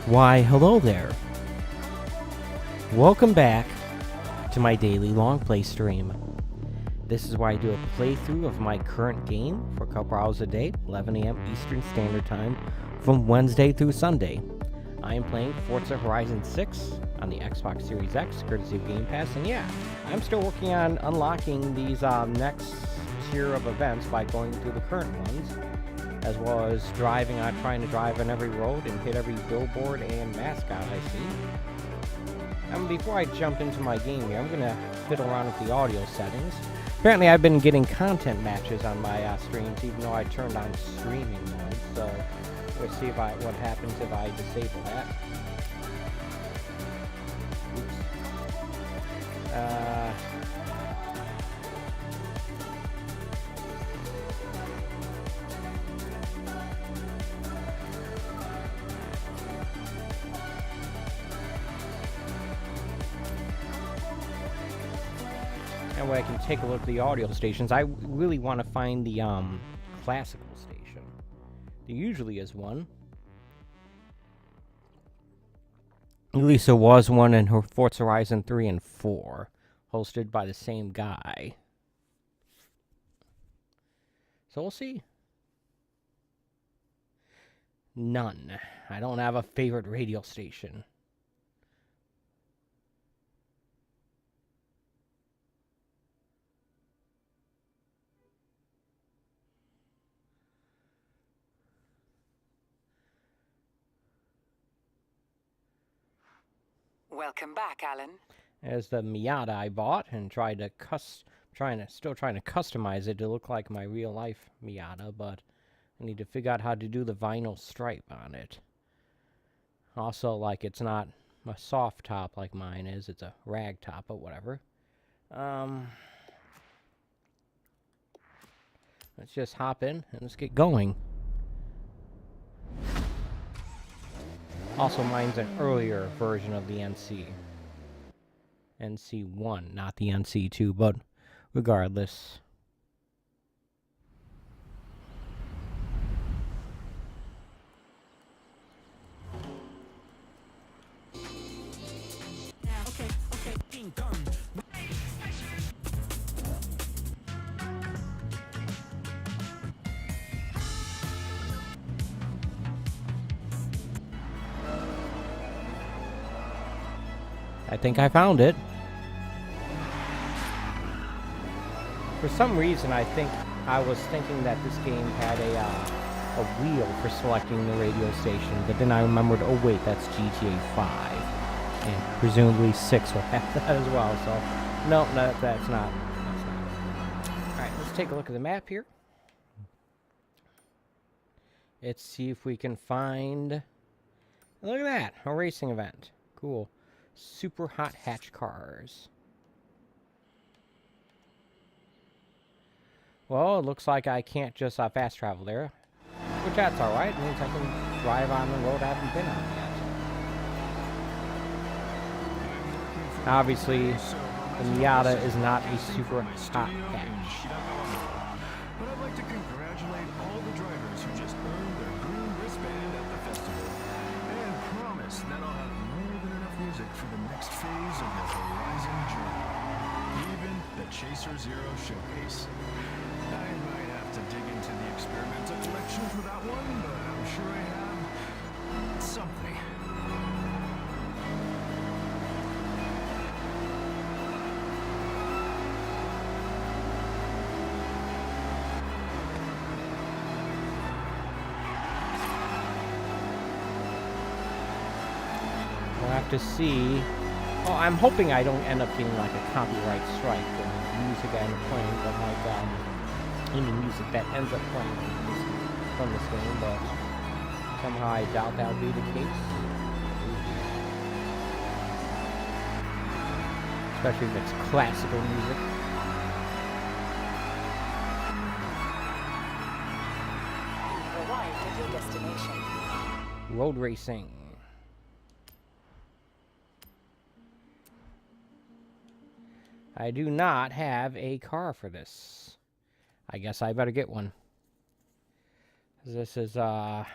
Why, hello there. Welcome back to my daily long play stream. This is where I do a playthrough of my current game for a couple hours a day, 11 a.m. Eastern Standard Time, from Wednesday through Sunday. I am playing Forza Horizon 6 on the Xbox Series X, courtesy of Game Pass, and yeah, I'm still working on unlocking these next tier of events by going through the current ones, as well as trying to drive on every road and hit every billboard and mascot I see. Before I jump into my game here, I'm going to fiddle around with the audio settings. Apparently I've been getting content matches on my streams, even though I turned on streaming mode, so we'll see what happens if I disable that. Oops. That way I can take a look at the audio stations. I really want to find the classical station. There usually is one. At least there was one in Forza Horizon 3 and 4, hosted by the same guy. So we'll see. None. I don't have a favorite radio station. Welcome back, Alan. As the Miata I bought and still trying to customize it to look like my real life Miata, but I need to figure out how to do the vinyl stripe on it. Also, like, it's not a soft top like mine is, it's a rag top, but whatever. Let's just hop in and let's get going. Also, mine's an earlier version of the NC. NC1, not the NC2, but regardless. I think I found it. For some reason, I was thinking that this game had a wheel for selecting the radio station, but then I remembered, oh wait, that's GTA 5. And presumably 6 will have that as well, so no, that's not. Alright, let's take a look at the map here. Let's see if we can find... Look at that, a racing event. Cool. Super hot hatch cars. Well, it looks like I can't just fast travel there, which that's alright. It means I can drive on the road I haven't been on yet. Obviously, the Miata is not a super hot hatch. But I'd like to congratulate all the drivers who just earned their green wristband at the festival, and promise that I'll have more than enough music for the next phase of your Horizon journey. Even the Chaser Zero Showcase. I might have to dig into the experimental collection for that one, but I'm sure I have have to see. Oh, I'm hoping I don't end up getting like a copyright strike for the music I end up playing, but like any music that ends up playing from this game, but somehow I doubt that would be the case. Especially if it's classical music. You've arrived at your destination. Road racing. I do not have a car for this. I guess I better get one. This is all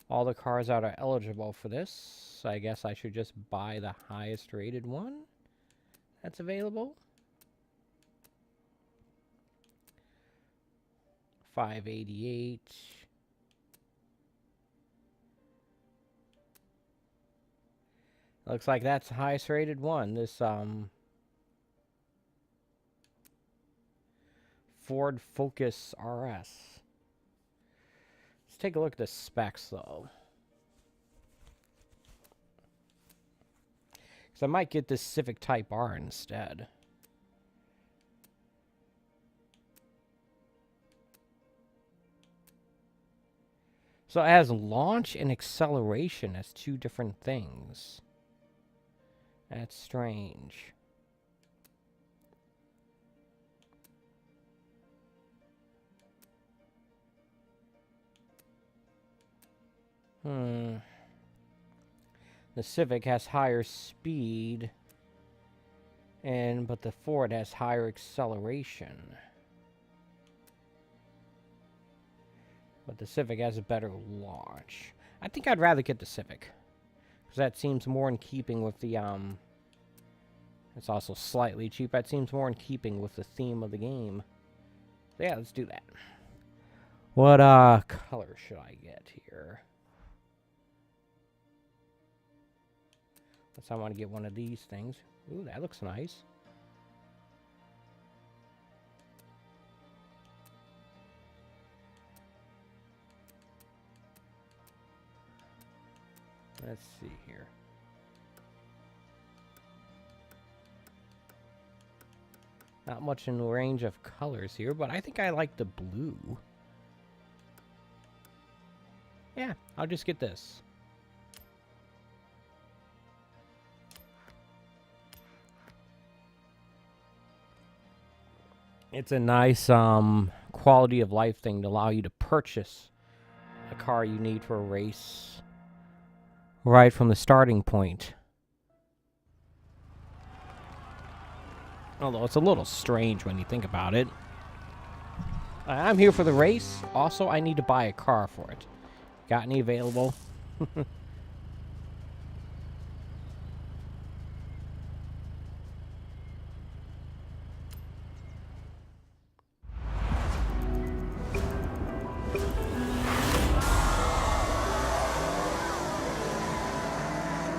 the cars that are eligible for this. I guess I should just buy the highest rated one that's available. 588. Looks like that's the highest rated one. This Ford Focus RS. Let's take a look at the specs though. Because I might get this Civic Type R instead. So it has launch and acceleration as two different things. That's strange. The Civic has higher speed, but the Ford has higher acceleration. But the Civic has a better launch. I think I'd rather get the Civic, because that seems more in keeping with the it's also slightly cheap. That seems more in keeping with the theme of the game. So yeah, let's do that. What color should I get here? Guess I want to get one of these things. Ooh, that looks nice. Let's see here. Not much in the range of colors here, but I think I like the blue. Yeah, I'll just get this. It's a nice quality of life thing to allow you to purchase a car you need for a race right from the starting point. Although it's a little strange when you think about it. I'm here for the race. Also, I need to buy a car for it. Got any available?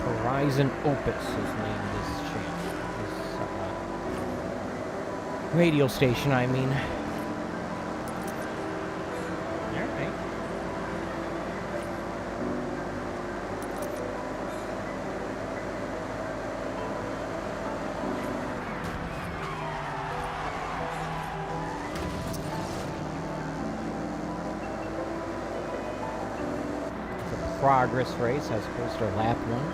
Horizon Opus is named this channel. This radio station, I mean. Alright. It's a progress race as opposed to a lap one.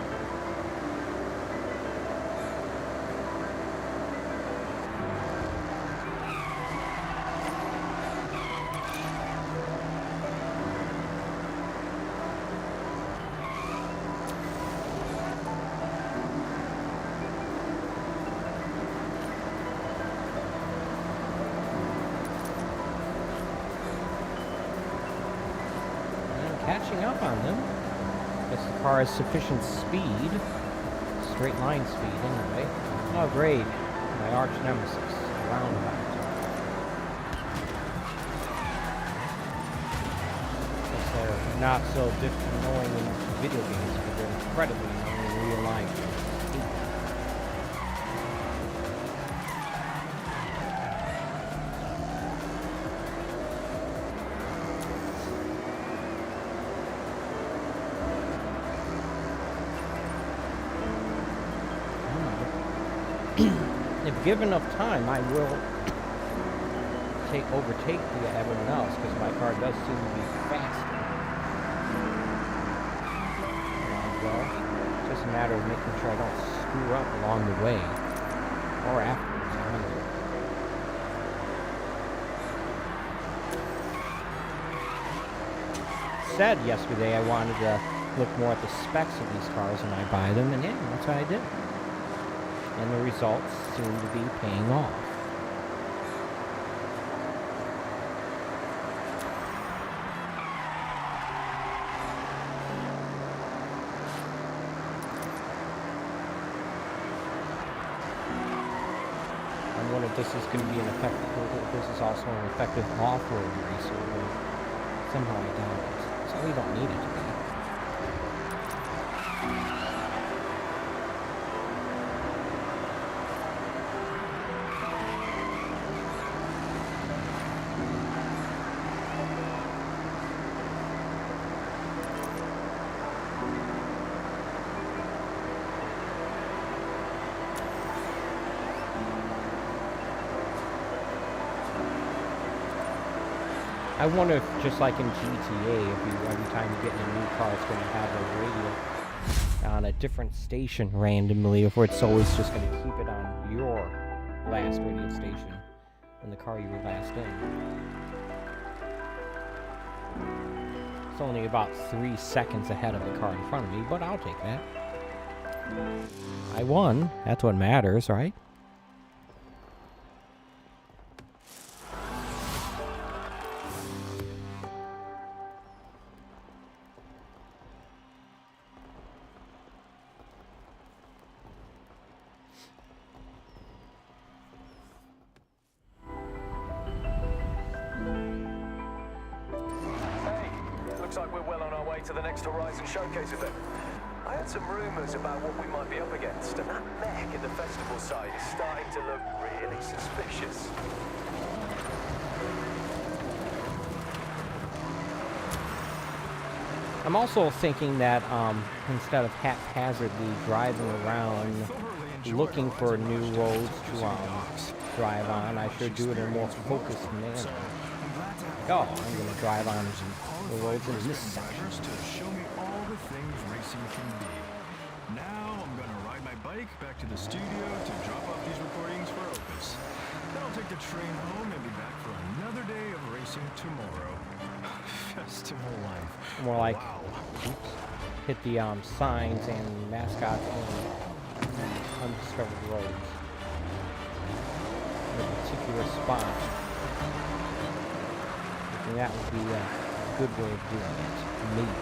Catching up on them. Guess the car has sufficient speed. Straight line speed, anyway. Oh, great. My arch nemesis. Roundabout. Guess they're not so annoying in video games, but they're incredibly annoying in real life. given enough time, I will overtake everyone else because my car does seem to be faster. Well, it's just a matter of making sure I don't screw up along the way or afterwards. I don't know. Said yesterday I wanted to look more at the specs of these cars when I buy them, and yeah, that's what I did. And the results seem to be paying off. I wonder if this is going to be an effective, this is also an effective off-road racer, but somehow I doubt it. So we don't need it to be. I wonder if, just like in GTA, every time you get in a new car, it's going to have a radio on a different station randomly, or it's always just going to keep it on your last radio station in the car you were last in. It's only about 3 seconds ahead of the car in front of me, but I'll take that. I won. That's what matters, right? Looks like we're well on our way to the next Horizon showcase event. I heard some rumors about what we might be up against, and that mech in the festival site is starting to look really suspicious. I'm also thinking that instead of haphazardly driving around looking for new roads to drive on, I should do it in a more focused manner. Oh, I'm going to drive on the roads in this section. To show me all the things racing can be. Now I'm going to ride my bike back to the studio to drop off these recordings for Opus. Then I'll take the train home and be back for another day of racing tomorrow. Festival life. More like, wow. Oops, hit the signs and mascots and undiscovered roads in a particular spot. And that would be a good way of doing it, maybe.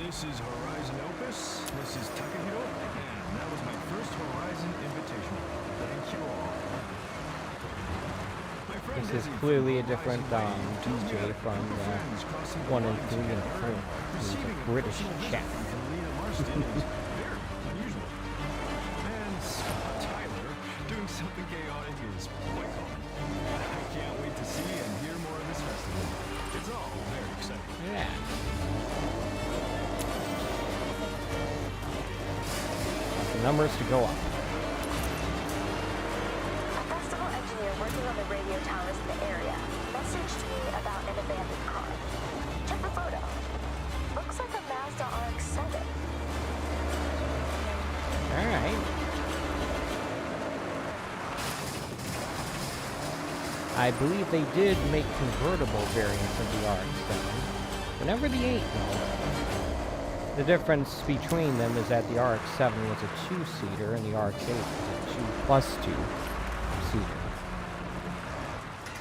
This is Horizon Opus. This is Takahiro. And that was my first Horizon Invitational. Thank you all. My friend This is Desi clearly a from different Horizon Racing DJ told me from that friends crossing 1 and lines 3 and together 4. He's receiving a British personal chap. visit from Lena Marston is very unusual. And Scott Tyler doing something chaotic is quite common. I can't wait to see and hear more of this festival. It's all very exciting. Yeah. The numbers to go up. A festival engineer working on the radio towers in the area messaged me about an abandoned car. Check the photo. Looks like a Mazda RX-7. Alright. I believe they did make convertible variants of the RX-7. But never the 8, though. The difference between them is that the RX-7 was a 2-seater and the RX-8 was a 2+2-seater.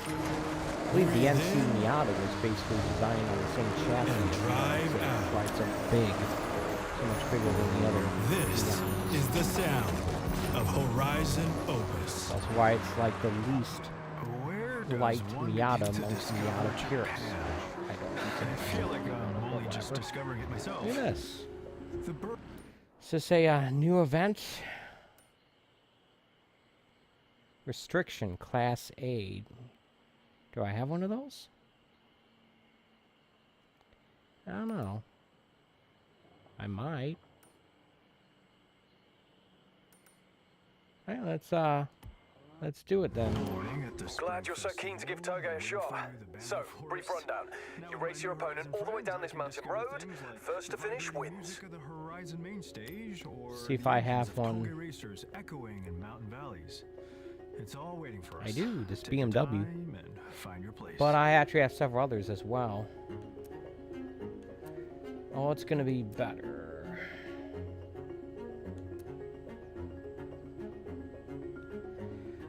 I believe the NC Miata was basically designed on the same chassis as the RX-8. That's why it's so big. So much bigger than the other This Miatas. is the sound of Horizon Opus. That's why it's like the least Where does liked one Miata begin to amongst discover Miata Japan? purists. I don't I consider feel like I'm only just discovering it myself. Look at this. The bird. Is this a new event? Restriction, Class A. Do I have one of those? I don't know. I might. Alright, let's do it then. Glad you're so keen to give Toge a shot. So, brief rundown. You race your opponent all the way down this mountain road. First to finish wins. The Horizon main stage, or See if I have one. Toge racers echoing in mountain valleys. It's all waiting for us. I do, this Take your BMW. time and find your place. But I actually have several others as well. Oh, it's gonna be better.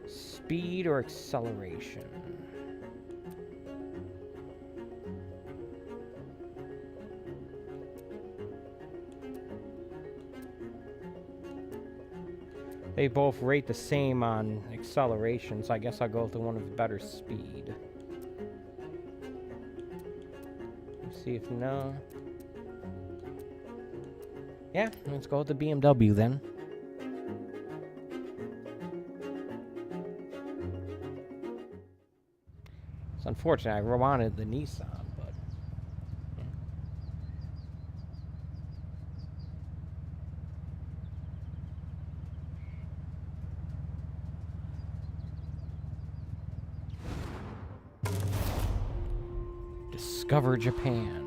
Speed or acceleration? They both rate the same on acceleration, so I guess I'll go with the one with better speed. Let's see if no. Yeah, let's go with the BMW then. It's unfortunate, I wanted the Nissan, but yeah. Discover Japan.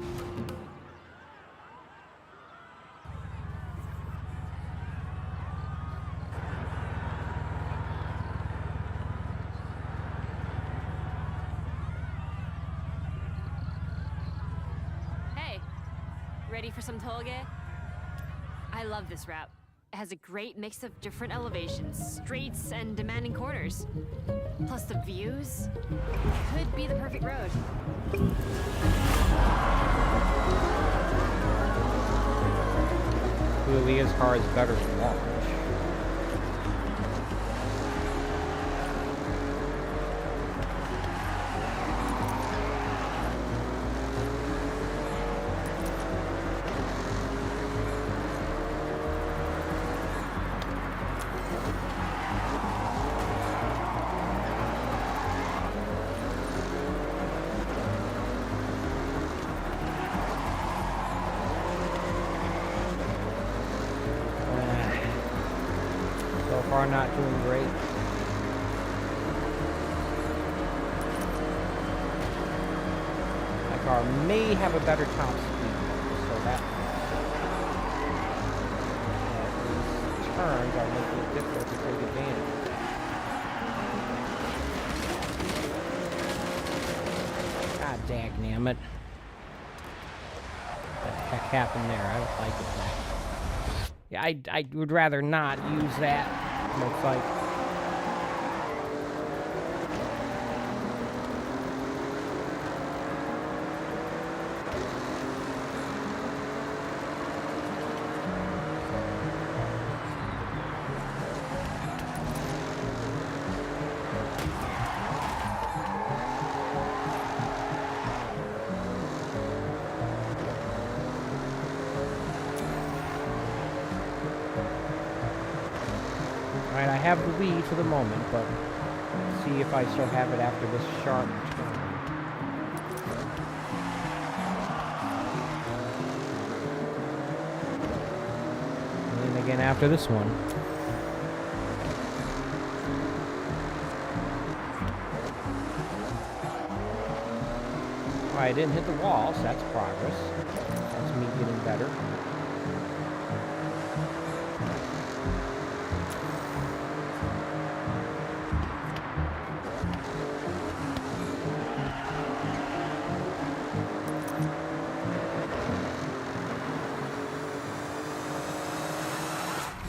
Ready for some toge? I love this route. It has a great mix of different elevations, straights, and demanding corners. Plus the views. Could be the perfect road. Leah's car is better than launch. Are not doing great. My car may have a better top speed, so that these turns are making it difficult to take advantage. God dagnammit. What the heck happened there? I don't like it. Yeah, I would rather not use that. Looks like. Alright, I have the lead for the moment, but let's see if I still have it after this sharp turn. And then again after this one. Alright, I didn't hit the wall, so that's progress. That's me getting better.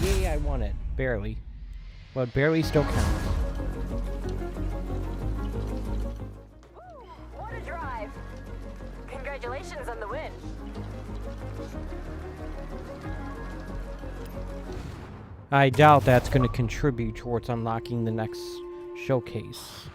Yay, I won it. Barely. Well, it barely still counts. What a drive! Congratulations on the win. I doubt that's going to contribute towards unlocking the next showcase.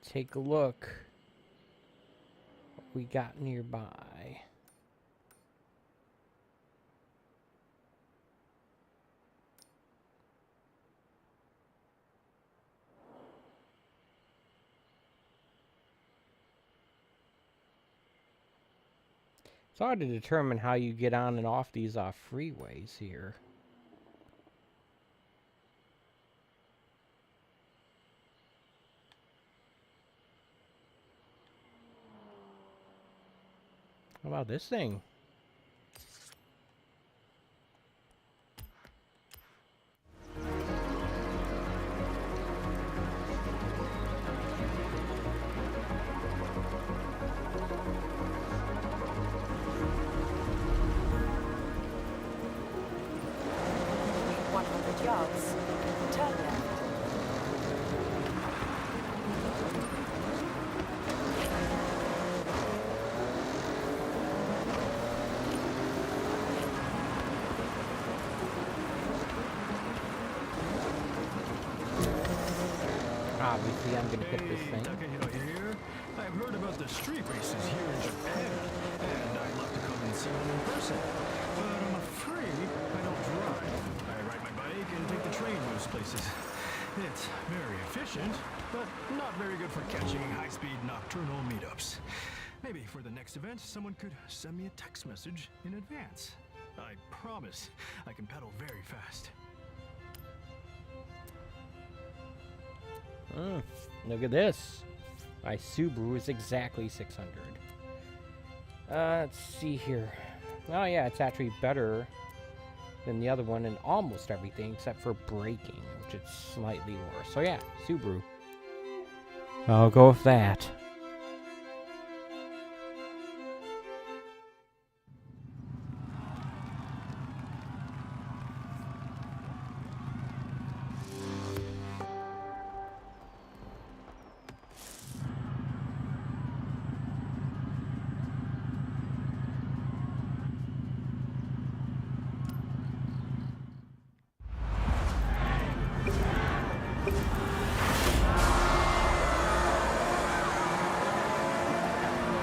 take a look what we got nearby. It's hard to determine how you get on and off these freeways here. How about this thing? Yards. Turn left. Obviously, I'm gonna hit this thing. Takahiro here. I've heard about the street races here in Japan, and I'd love to come and see them in person. But I'm afraid I don't drive. I ride my bike and take the train most places. It's very efficient, but not very good for catching high-speed nocturnal meetups. Maybe for the next event, someone could send me a text message in advance. I promise I can pedal very fast. Look at this. My Subaru is exactly 600. Let's see here. Oh yeah, it's actually better than the other one in almost everything except for braking, which is slightly worse. So yeah, Subaru. I'll go with that.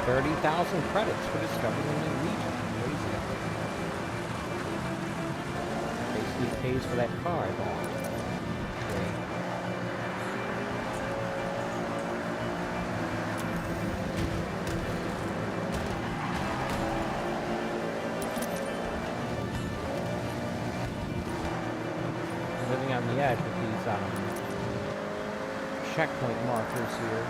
$30,000 for discovering a new region. Crazy. Basically pays for that car I bought. Living on the edge with these checkpoint markers here.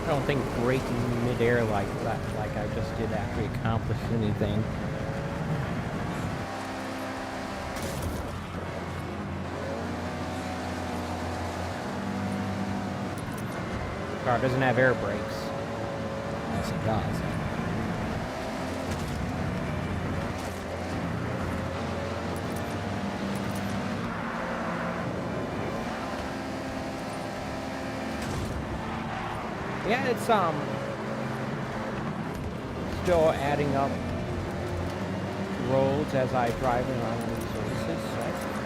I don't think braking midair like that, like I just did, actually accomplished anything. Car doesn't have air brakes. Yes, it does. Yeah, it's still adding up roads as I drive around these races. So that's good.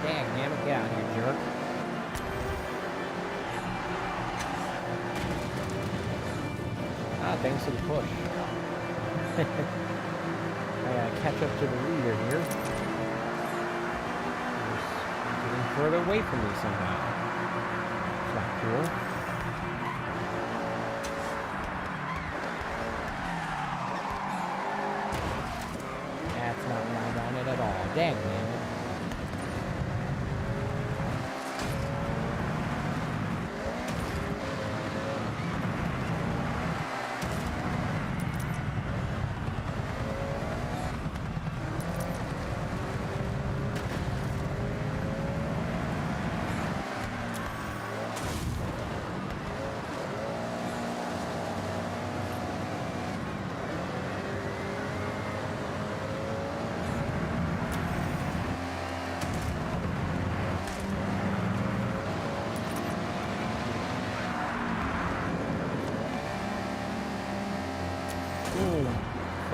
Dang, damn it, get out here, jerk. Thanks for the push. I gotta catch up to the leader here. He's getting further away from me somehow. It's not cool. That's not what I wanted at all. Dang, man.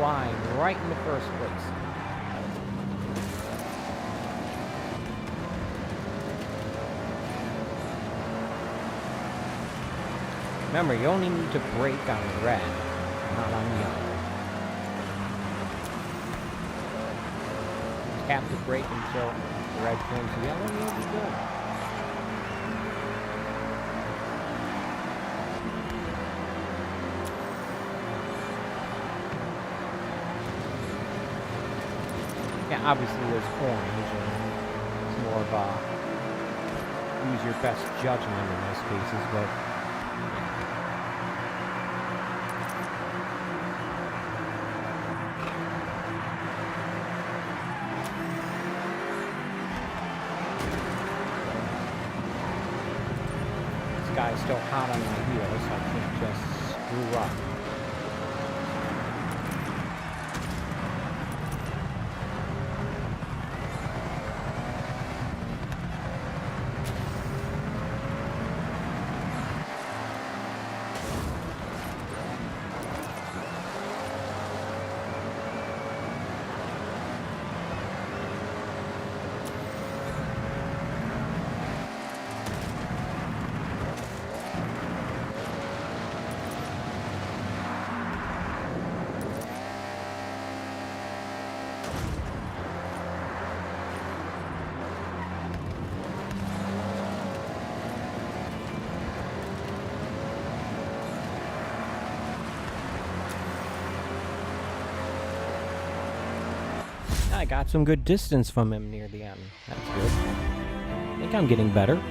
flying right in the first place. Remember, you only need to brake on red, not on yellow. Tap the brake until the red turns yellow, and you'll be good. Yeah, obviously there's orange, and it's more of a use your best judgment in those cases, but this guy's still hot on my heels, so I can't just screw up. I got some good distance from him near the end. That's good. I think I'm getting better.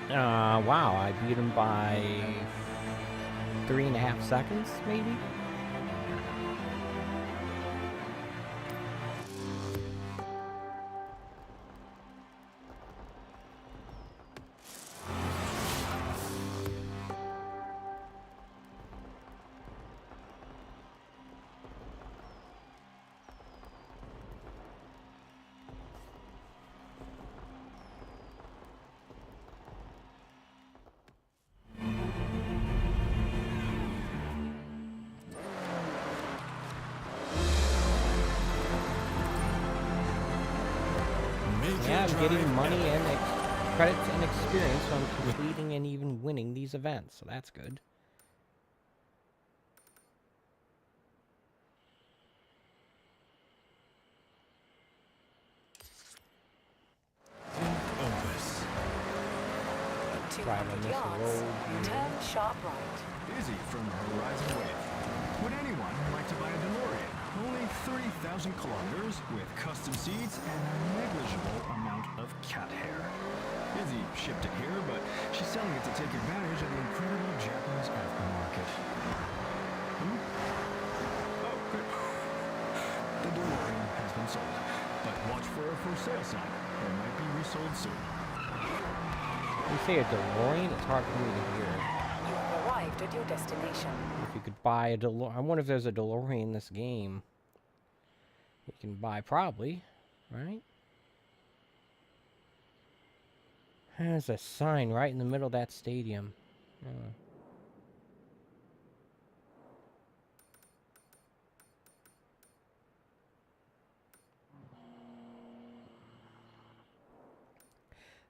Wow, I beat him by 3.5 seconds, maybe? Yeah, I'm getting money and credits and experience from completing and even winning these events, so that's good. Opus. 200 yards. Turn sharp right. Izzy from Horizon Wave. Would anyone like to buy a DeLorean? Only 30,000 kilometers with custom seats and a negligible amount of cat hair. Izzy shipped it here, but she's selling it to take advantage of the incredible Japanese aftermarket. Oh, good. The DeLorean has been sold, but watch for a for sale sign. It might be resold soon. You say a DeLorean? It's hard for me to hear. You have arrived at your destination. If you could buy a DeLorean... I wonder if there's a DeLorean in this game. You can buy, probably. Right? There's a sign right in the middle of that stadium. Oh.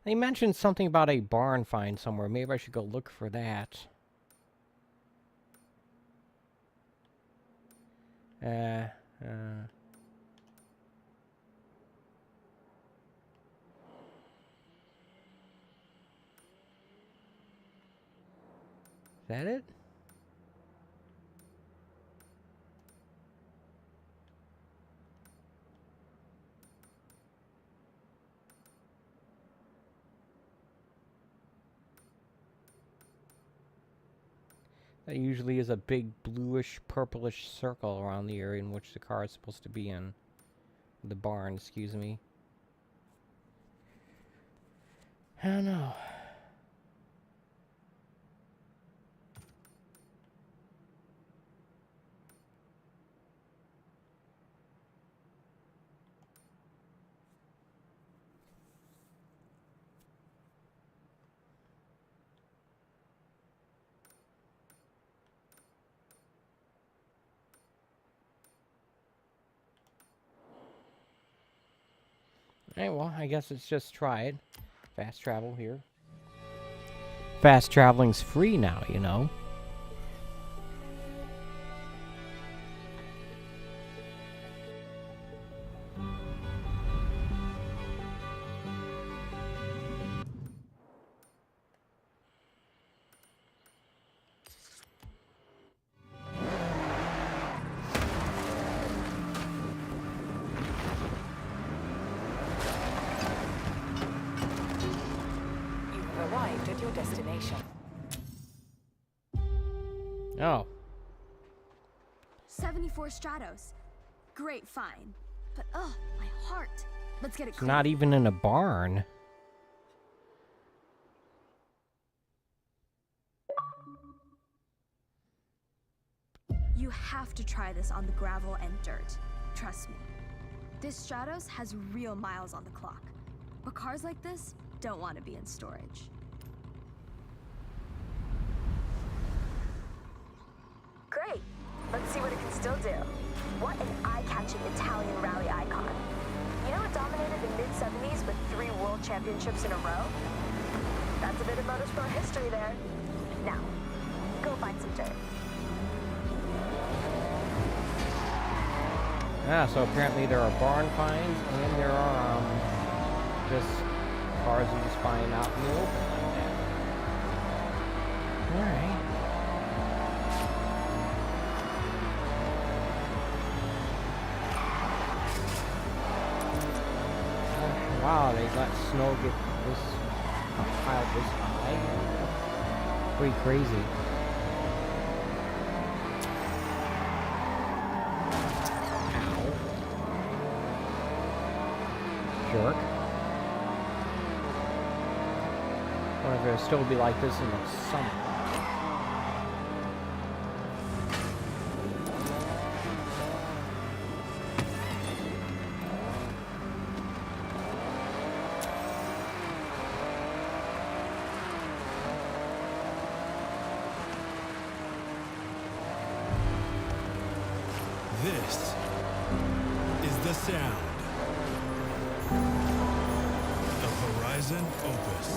They mentioned something about a barn find somewhere. Maybe I should go look for that. Is that it? That usually is a big bluish, purplish circle around the area in which the car is supposed to be in. The barn, excuse me. I don't know. Alright, well, I guess let's just try it. Fast travel here. Fast traveling's free now, you know. Arrived at your destination. Oh. 74 Stratos. Great find. But my heart. Let's get it It's clean. not even in a barn. You have to try this on the gravel and dirt. Trust me. This Stratos has real miles on the clock. But cars like this don't want to be in storage. Great. Let's see what it can still do. What an eye-catching Italian rally icon. You know it dominated the mid-70s with 3 world championships in a row? That's a bit of motorsport history there. Now, go find some dirt. Yeah, so apparently there are barn finds and there are just cars you just find out in the open like that. Alright. Wow, they let snow get this piled this high. Pretty crazy. Jerk. Wonder if it'll still be like this in the summer. This is the sound of Horizon Opus.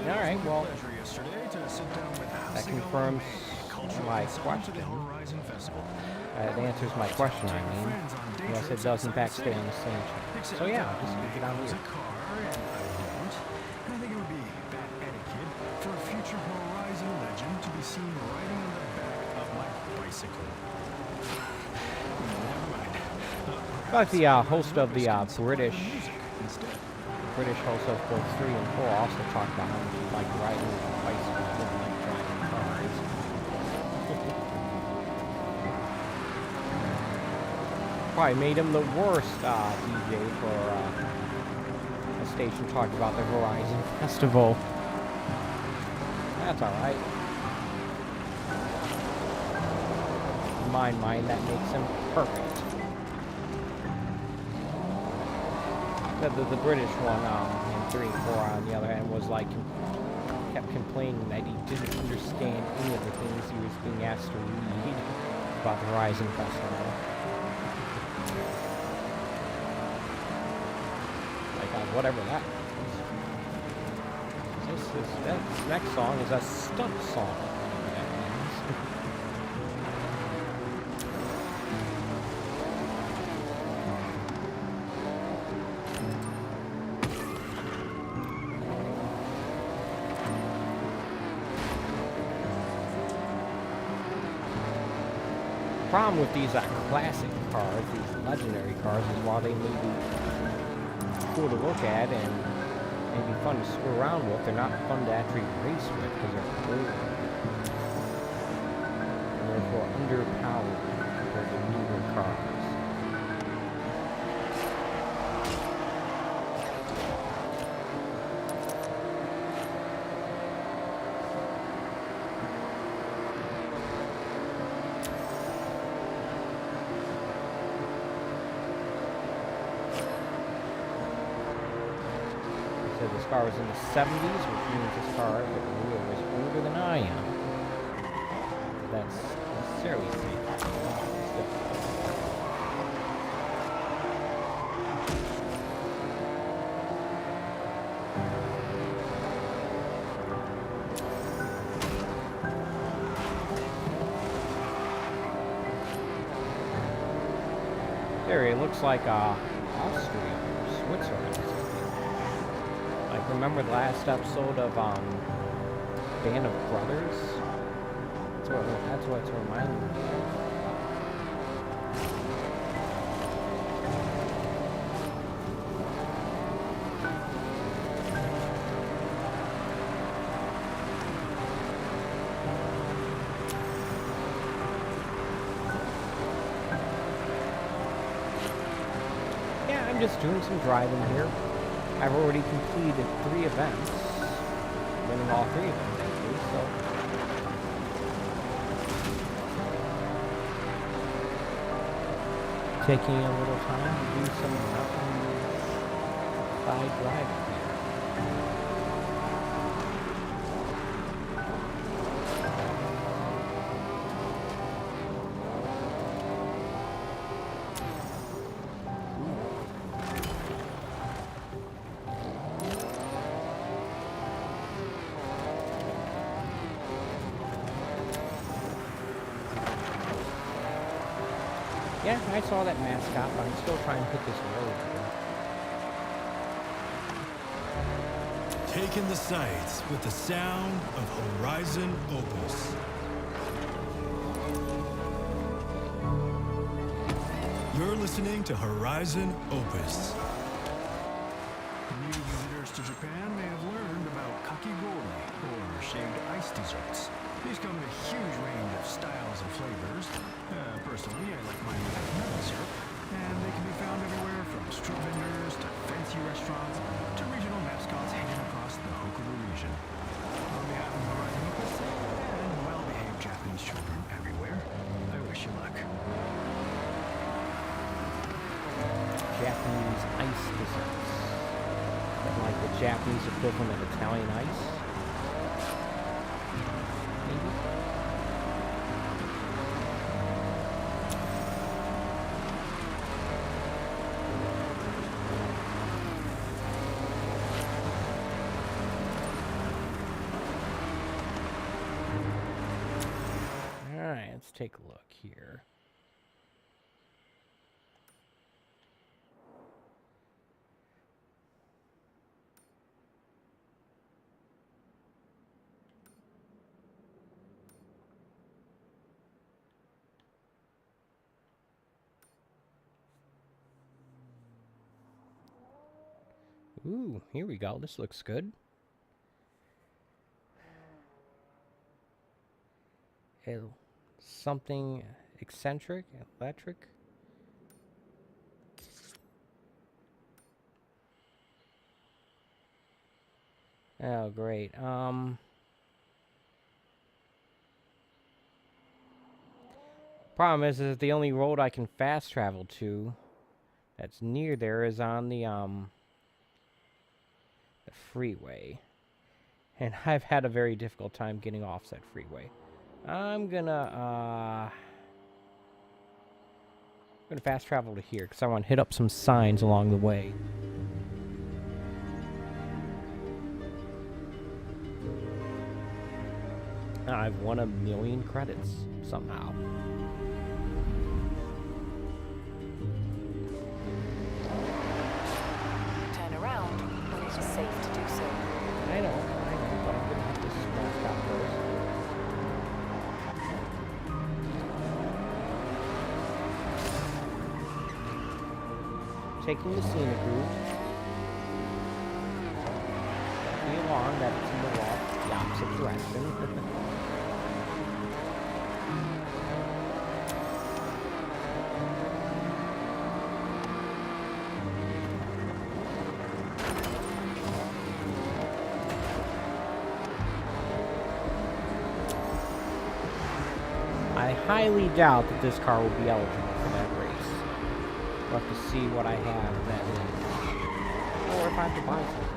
Alright, well, Pleasure yesterday to sit down with that confirms my question. Horizon Festival. It answers my question, I mean. Yes, it does in fact stay on the same channel. So yeah, just keep it on Owns here. a car, and I don't. And I think it would be bad etiquette for a future Horizon legend to be seen riding on the back of my bicycle. Never mind. But the host of the British Instead. host of both 3 and 4 also talked about how much he liked riding bicycles and like driving cars. Probably made him the worst DJ for a station talking about the Horizon Festival. That's alright. Mine, that makes him perfect. The British one in 3 and 4 on the other hand was like kept complaining that he didn't understand any of the things he was being asked to read about the Horizon Festival. Like whatever that was. This next song is a stunt song. That means. Problem with these classic cars, these legendary cars, is while they may be cool to look at and maybe fun to screw around with, they're not fun to actually race with because they're old and therefore underpowered compared to newer cars. This car was in the 70s, which means this car was older than I am. That's necessarily safe. area looks like Austria or Switzerland. Like, remember the last episode of Band of Brothers? That's what it's reminding me of. I'm just doing some driving here. I've already completed 3 events, winning all 3 of them, thankfully, so. Taking a little time to do some mountain side driving here. Yeah, I saw that mascot, but I'm still trying to put this road together. Taking the sights with the sound of Horizon Opus. You're listening to Horizon Opus. New visitors to Japan may have learned about kakigori, or shaved ice desserts. These come in a huge range of styles and flavors. Personally, I like mine with maple syrup, and they can be found everywhere from street vendors to fancy restaurants to regional mascots hanging across the Hokkaido region. On behalf of Horizon Opus and well-behaved Japanese children everywhere, I wish you luck. Japanese ice desserts. Like the Japanese equivalent of Italian ice. Maybe? Alright, let's take a look here. Ooh, here we go. This looks good. Something eccentric, electric. Oh, great. Problem is the only road I can fast travel to that's near there is on the freeway. And I've had a very difficult time getting off that freeway. I'm gonna fast travel to here because I want to hit up some signs along the way. I've won 1,000,000 credits somehow. Turn around when it is safe to do so. I know, but I'm gonna have this mascot first. Taking the scenic route. Don't be alarmed that it's in the opposite direction. I highly doubt that this car will be eligible for that race. We'll have to see what I have that is. Or if I have to buy something.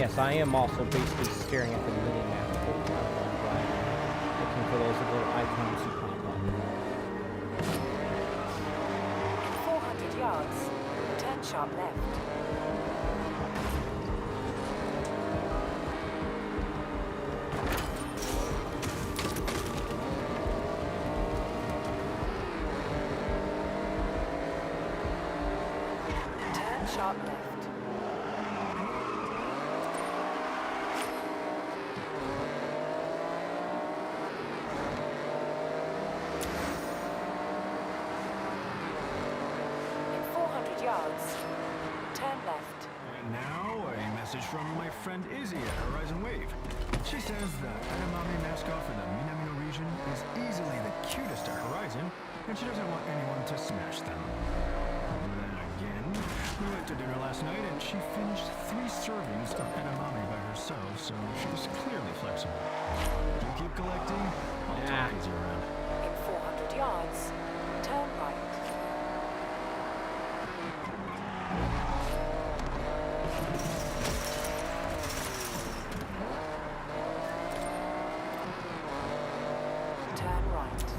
Yes, I am also basically staring at the mini-map the whole time while I'm driving, looking for those little icons to pop up. 400 yards. Turn sharp left. Turn sharp left. Yards. Turn left. And now, a message from my friend Izzy at Horizon Wave. She says the edamame mascot for the Minamino region is easily the cutest at Horizon, and she doesn't want anyone to smash them. And then again, we went to dinner last night, and she finished 3 servings of edamame by herself, so she's clearly flexible. You keep collecting, I'll talk Izzy around. In 400 yards, turn right. Turn right.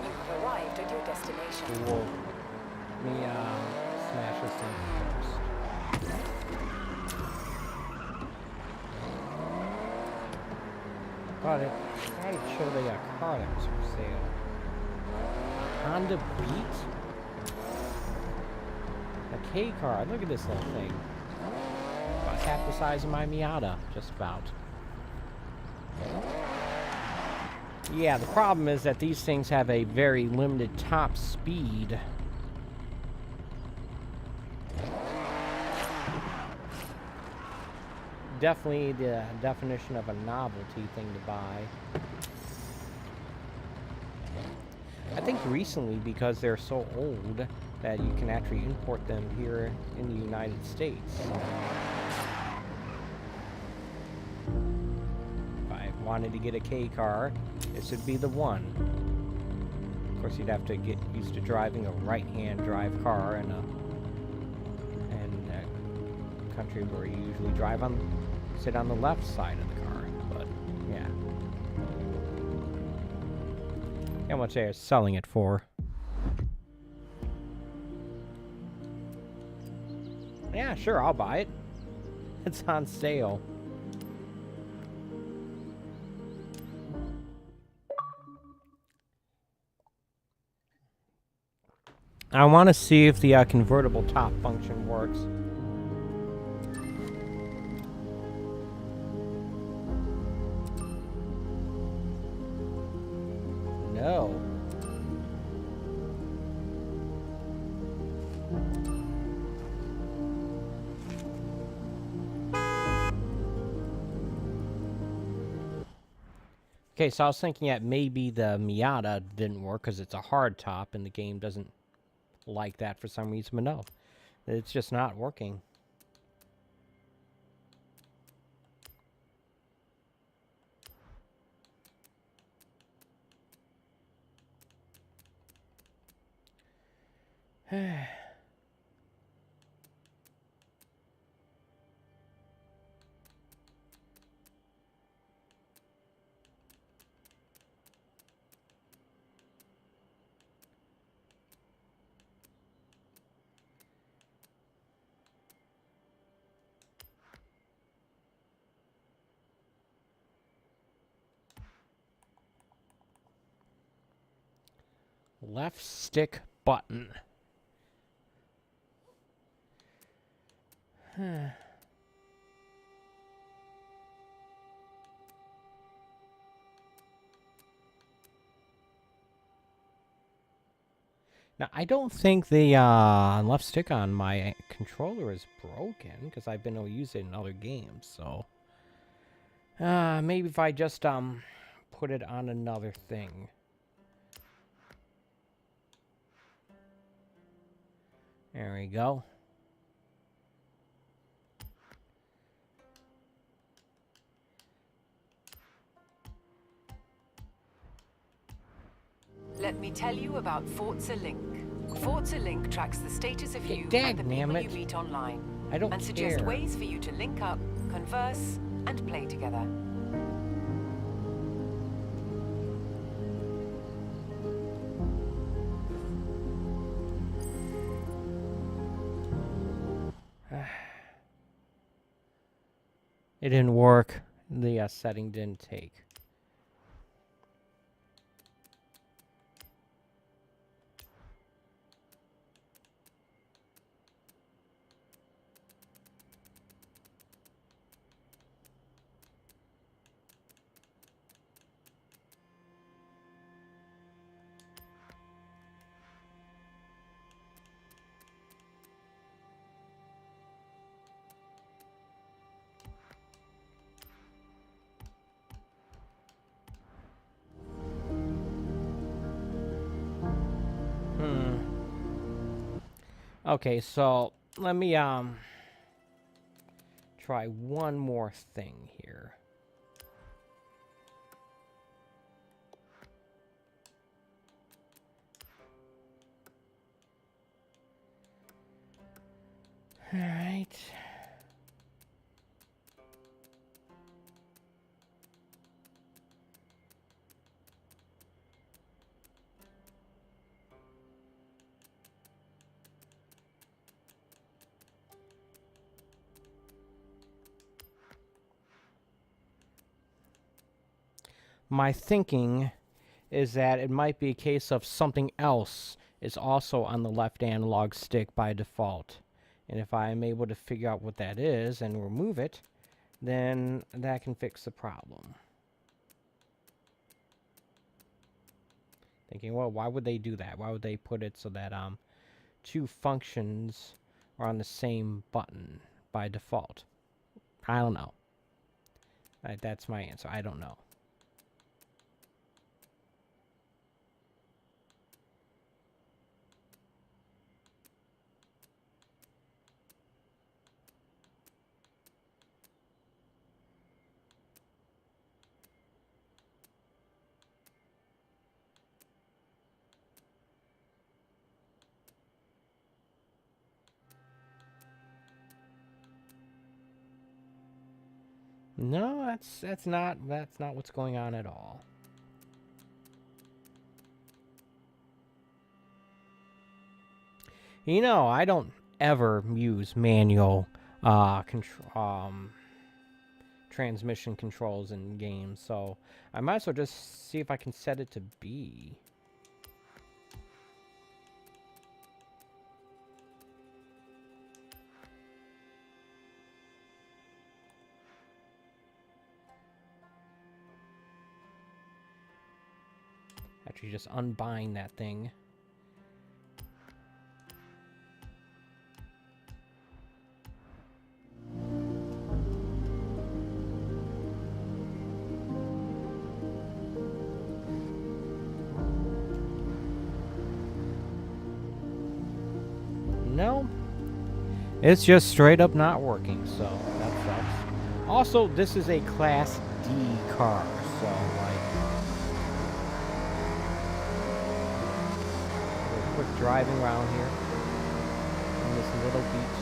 You've arrived at your destination. Cool. Let me smash this thing first. Got it. I show the car that was for sale. Honda Beat? A K car. Look at this little thing. About half the size of my Miata. Just about. Yeah, the problem is that these things have a very limited top speed. Definitely the definition of a novelty thing to buy. I think recently, because they're so old, that you can actually import them here in the United States. If I wanted to get a K car, this would be the one. Of course, you'd have to get used to driving a right-hand drive car in a country where you usually sit on the left side of the car. But yeah. How much they're selling it for? Yeah, sure, I'll buy it. It's on sale. I want to see if the convertible top function works. No. Okay, so I was thinking that maybe the Miata didn't work because it's a hard top and the game doesn't like that for some reason, but no. It's just not working. Left stick button. Now, I don't think the left stick on my controller is broken, because I've been able to use it in other games, so... maybe if I just, put it on another thing. There we go. Let me tell you about Forza Link. Forza Link tracks the status of you Dag and the people nammit. you meet online. I don't and suggest care. ways for you to link up, converse, and play together. It didn't work. The setting didn't take. Okay, so let me try one more thing here. All right. My thinking is that it might be a case of something else is also on the left analog stick by default. And if I am able to figure out what that is and remove it, then that can fix the problem. Thinking, well, why would they do that? Why would they put it so that two functions are on the same button by default? I don't know. That's my answer. I don't know. No, that's not what's going on at all. You know, I don't ever use manual transmission controls in games, so I might as well just see if I can set it to B. Actually, just unbind that thing. No, it's just straight up not working, so that sucks. Also, this is a Class D car, so like, quick driving around here on this little beach.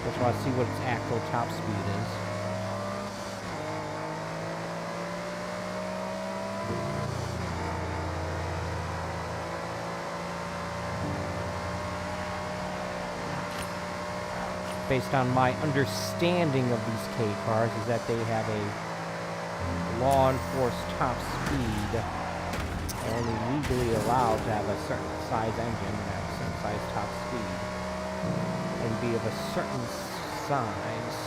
Just want to see what its actual top speed is. Based on my understanding of these K cars, is that they have a law enforced top speed, only legally allowed to have a certain size engine and have a certain size top speed, and be of a certain size,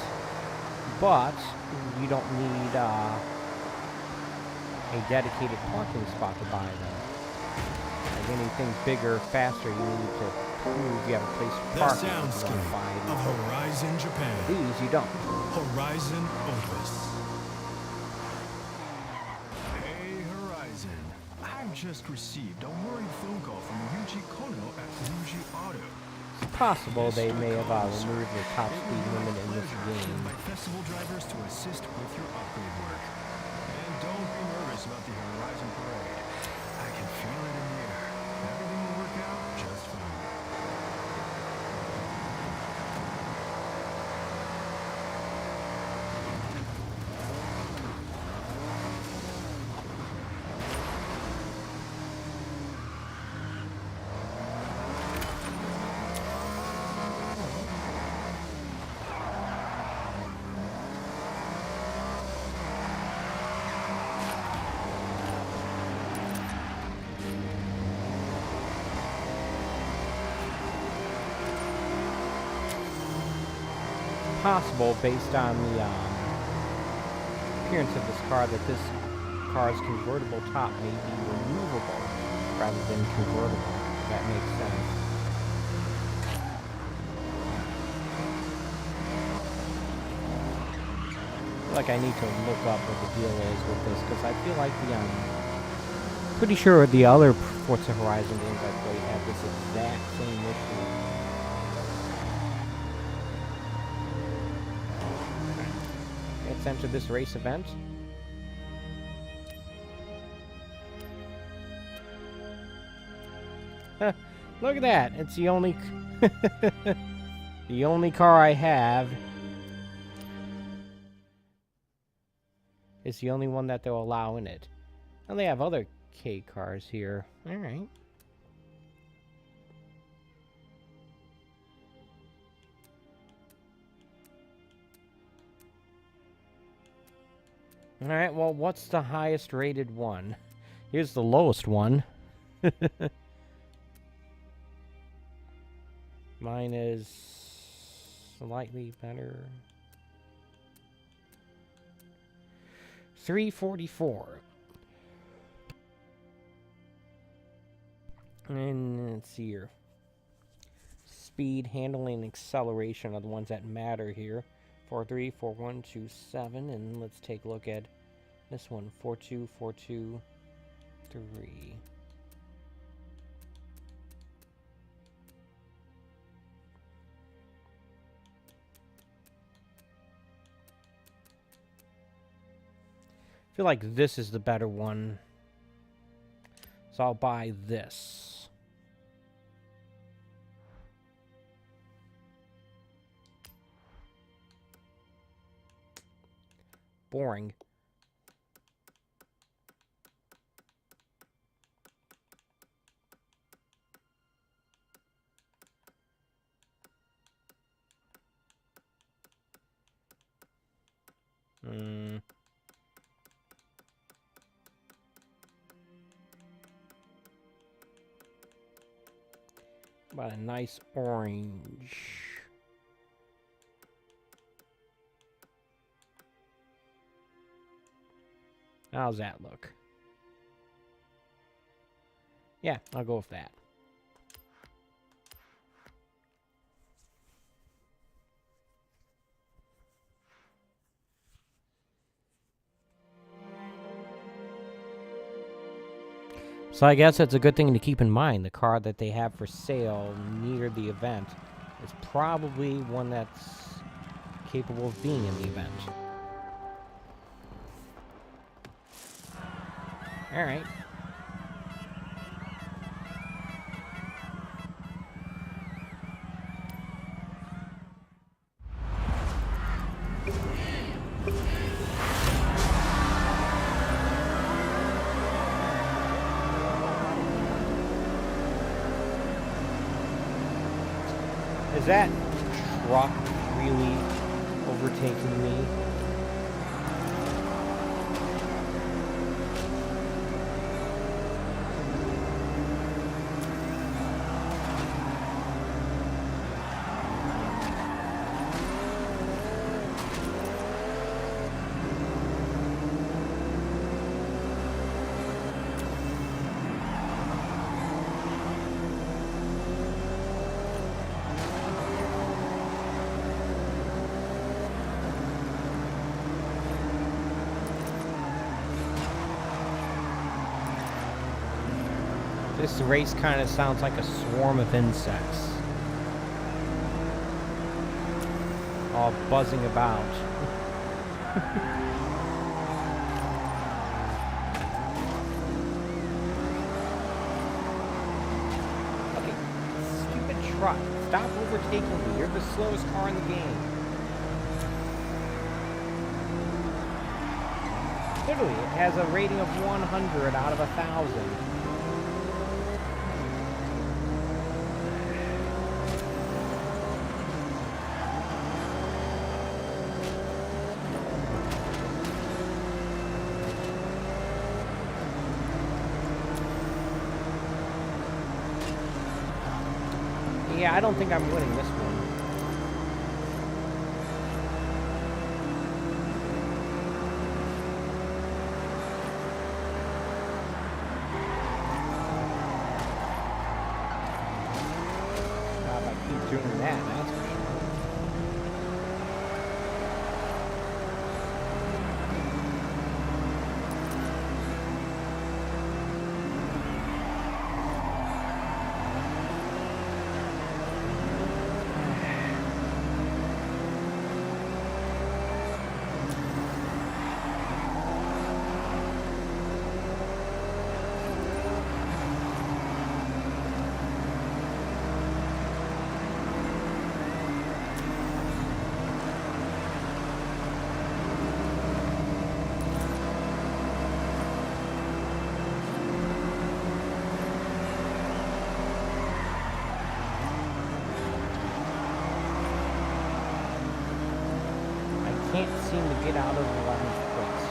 but you don't need a dedicated parking spot to buy them. Like anything bigger, faster, you need to prove you have a place to The park. soundscape of Horizon Japan. These you don't. Horizon Opus. Hey, Horizon. I've just received a worried phone call from Yuji Kono at Yuji Auto. It's possible they may have removed the top speed limit in this game. My festival drivers to assist with your upgrade work. And don't be nervous about the Horizon Parade. I can feel it in the air. Everything will work out just possible, based on the appearance of this car, that this car's convertible top may be removable rather than convertible. If that makes sense. I feel like I need to look up what the deal is with this, because I feel like the pretty sure the other Forza Horizon games I played have this exact same issue. Let's enter this race event. Look at that! It's the only the only car I have. It's the only one that they'll allow in it. And they have other K cars here. Alright. Alright, well, what's the highest rated one? Here's the lowest one. Mine is slightly better. 344. And let's see here. Speed, handling, and acceleration are the ones that matter here. 43, 41, 27, and let's take a look at this one. 42, 42, 3. I feel like this is the better one. So I'll buy this. Boring. About a nice orange. How's that look? Yeah, I'll go with that. So I guess that's a good thing to keep in mind. The car that they have for sale near the event is probably one that's capable of being in the event. Alright. Is that truck really overtaking me? This race kind of sounds like a swarm of insects. All buzzing about. Okay, stupid truck. Stop overtaking me. You're the slowest car in the game. Literally, it has a rating of 100 out of 1,000. Yeah, I don't think I'm winning this one. can't seem to get out of 11th place.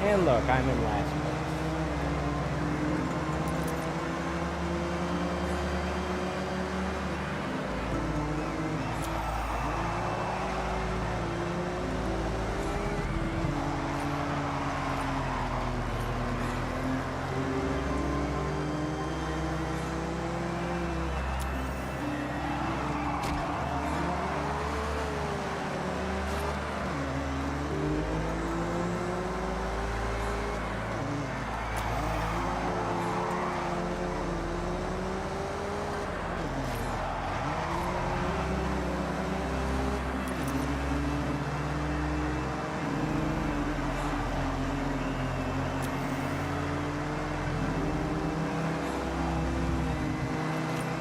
And look, I'm in last place.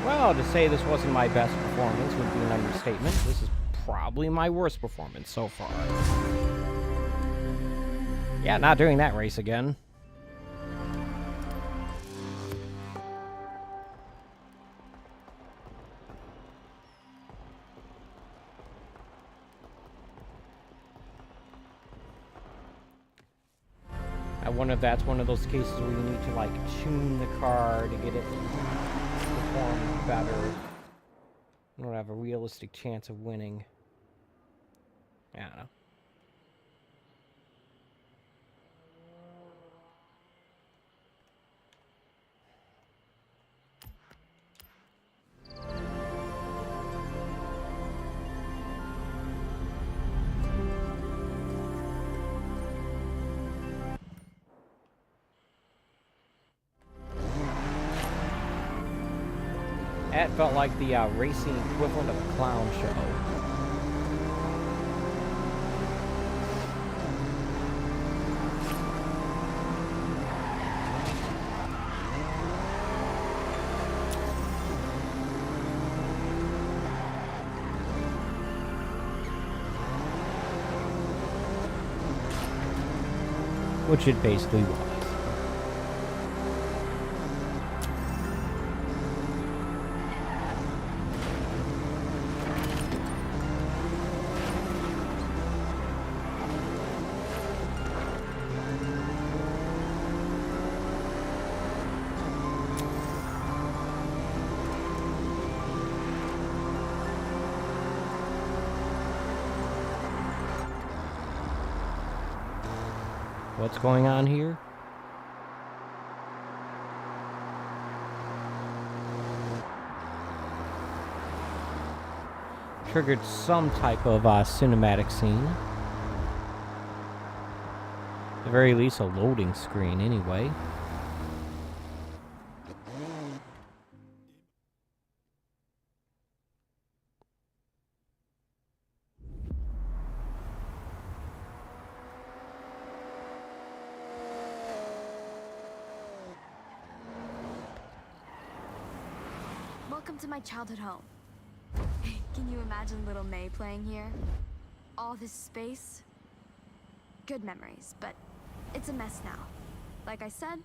Well, to say this wasn't my best performance would be an understatement. This is probably my worst performance so far. Yeah, not doing that race again. I wonder if that's one of those cases where you need to, like, tune the car to get it perform better. Or have a realistic chance of winning. I don't know. That felt like the racing equivalent of a clown show. Which it basically was. What's going on here? Triggered some type of cinematic scene. At the very least, a loading screen, anyway. Welcome to my childhood home. Can you imagine little May playing here? All this space? Good memories, but it's a mess now. Like I said,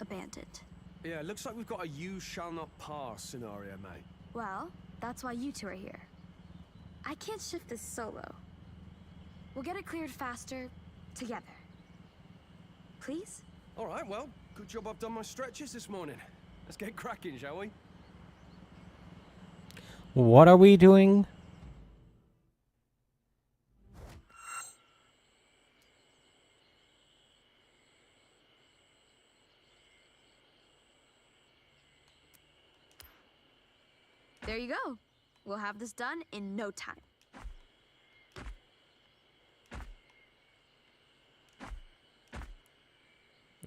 abandoned. Yeah, it looks like we've got a you shall not pass scenario, mate. Well, that's why you two are here. I can't shift this solo. We'll get it cleared faster, together. Please? All right, well, good job I've done my stretches this morning. Let's get cracking, shall we? What are we doing? There you go. We'll have this done in no time.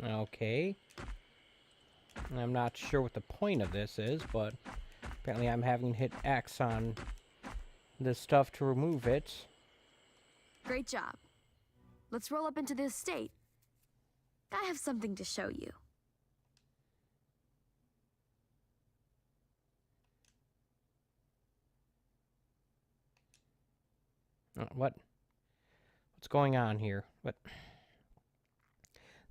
Okay. I'm not sure what the point of this is, but Apparently I'm having to hit X on this stuff to remove it. Great job. Let's roll up into the estate. I have something to show you. What? What's going on here? What?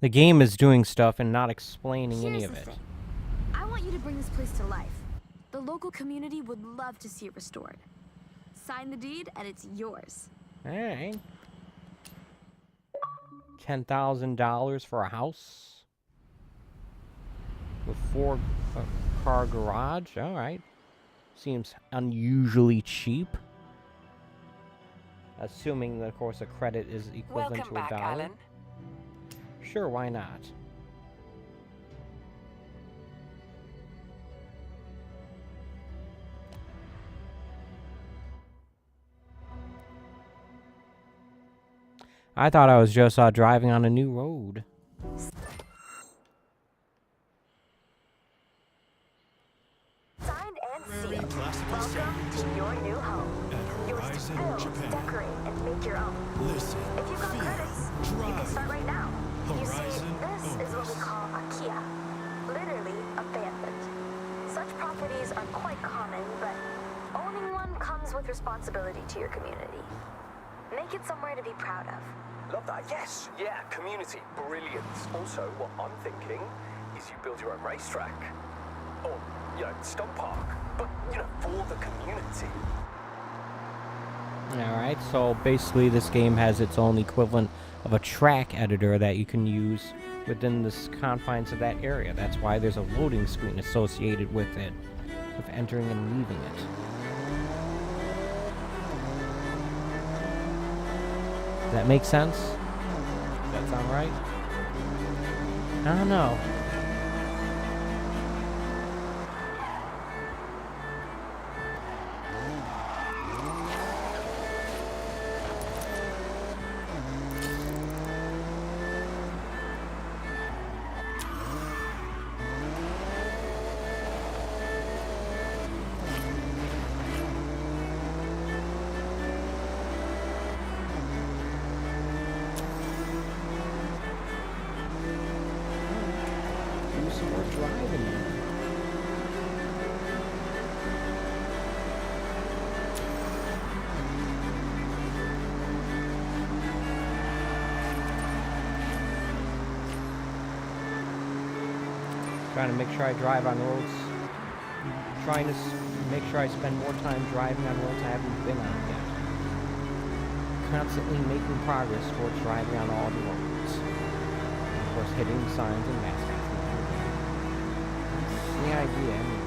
The game is doing stuff and not explaining any Here's of the it. thing. I want you to bring this place to life. The local community would love to see it restored. Sign the deed and it's yours. Alright. $10,000 for a house? With 4-car garage? Alright. Seems unusually cheap. Assuming, of course, a credit is equivalent Welcome to back, $1. Alan. Sure, why not? I thought I was just driving on a new road. Signed and Very sealed. classical Welcome sounds to your new home. at Yours to Horizon, build, Japan. decorate, and make your own. Listen, If you've got feel, credits, you can drive. start right now. You see, Horizon this is what we Opus. call a Kia. Literally abandoned. Such properties are quite common, but owning one comes with responsibility to your community. Make it somewhere to be proud of. Love that. Yes. Yeah. Community. Brilliant. Also, what I'm thinking is you build your own racetrack. Or, stump park. But, for the community. Alright, so basically this game has its own equivalent of a track editor that you can use within the confines of that area. That's why there's a loading screen associated with it, with entering and leaving it. Does that make sense? Does that sound right? I don't know. Do some more driving. Trying to make sure I drive on roads. Trying to make sure I spend more time driving on roads I haven't been on yet. Constantly making progress towards driving on all the roads. And of course, hitting the signs and mascots. That's the idea, anyway.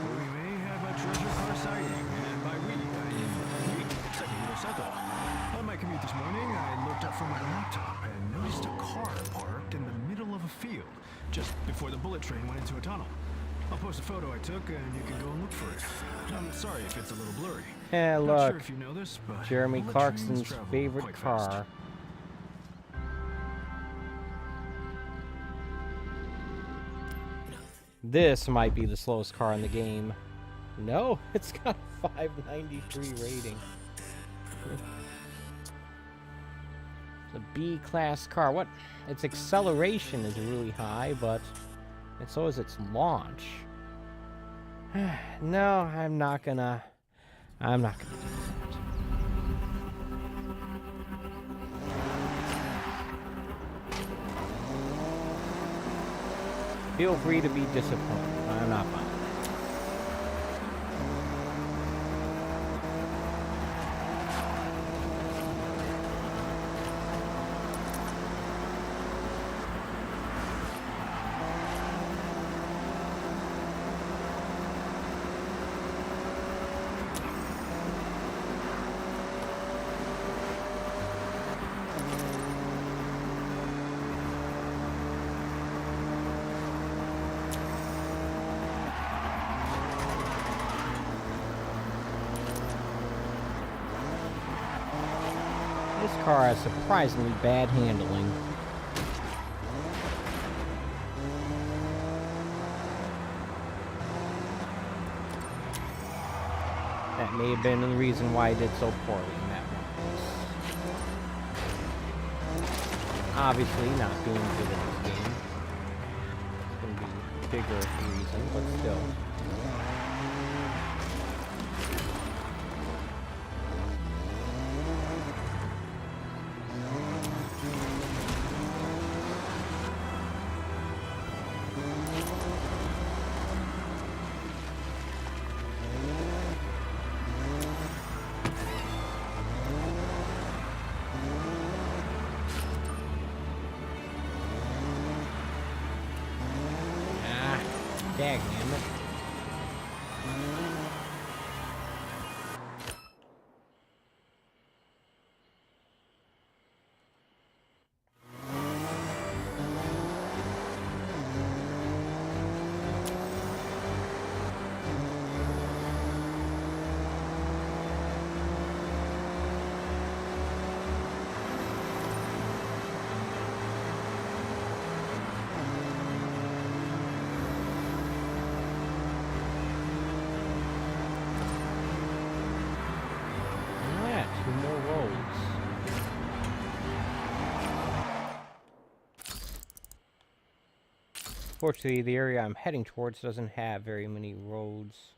We may have a treasure car sighting, and by we, I mean Sekiro Seto. On my commute this morning, I looked up from my laptop and noticed a car parked in the middle of a field, just before the bullet train went into a tunnel. I'll post a photo I took, and you can go and look for it. I'm sorry if it's a little blurry. Yeah, Not look. sure if you know this, but Jeremy bullet trains Clarkson's travel favorite quite fast. car. This might be the slowest car in the game. No, it's got a 593 rating. It's a B-class car. What? Its acceleration is really high, but and so is its launch. No, I'm not gonna do that. Feel free to be disappointed. I'm not fine. This car has surprisingly bad handling. That may have been the reason why I did so poorly in that one. Obviously, not being good at this game. It's going to be a bigger reason, but still. Dagnammit. Fortunately, the area I'm heading towards doesn't have very many roads.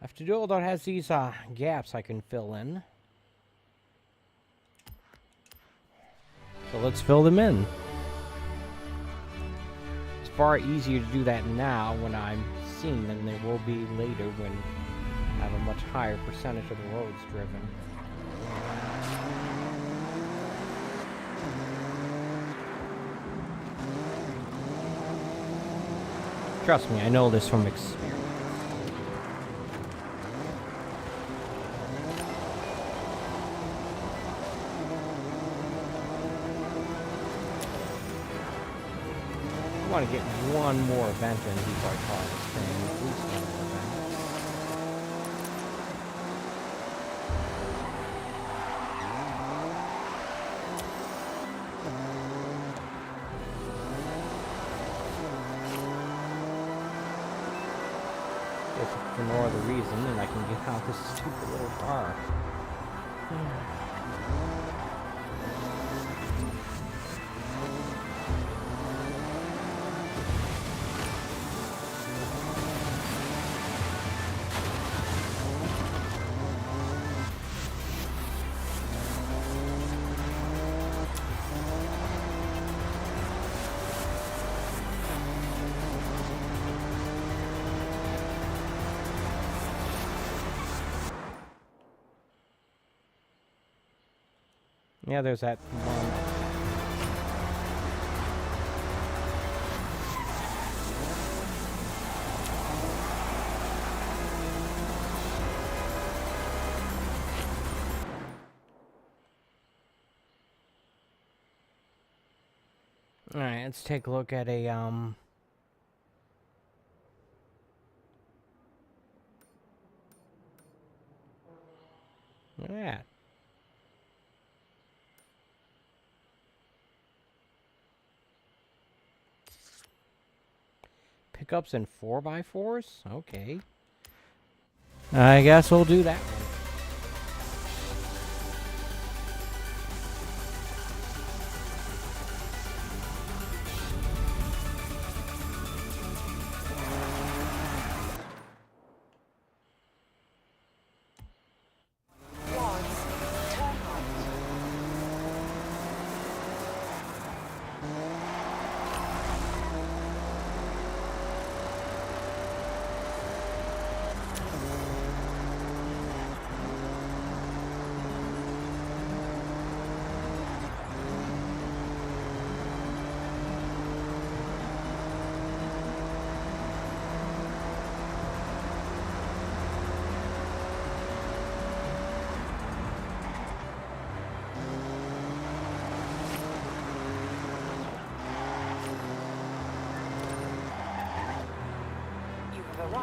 After all, though, it has these gaps I can fill in. So let's fill them in. It's far easier to do that now when I'm seeing than there will be later when I have a much higher percentage of the roads driven. Trust me, I know this from experience. I want to get one more event in before I call this thing. At least one more event. If for no other reason than I can get out this stupid little car. Yeah, there's that one. Alright, let's take a look at a, look at that. Pickups and 4x4s? Okay. I guess we'll do that one.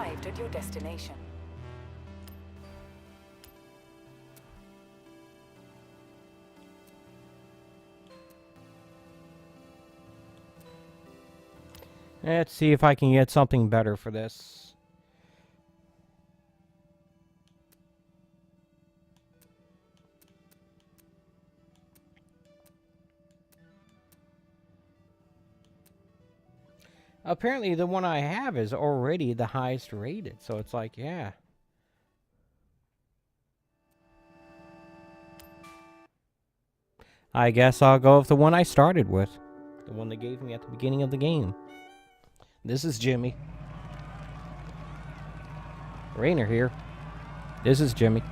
arrived at your destination. Let's see if I can get something better for this. Apparently the one I have is already the highest rated, so it's like, yeah. I guess I'll go with the one I started with. The one they gave me at the beginning of the game. This is Jimmy. Rainer here. This is Jimmy.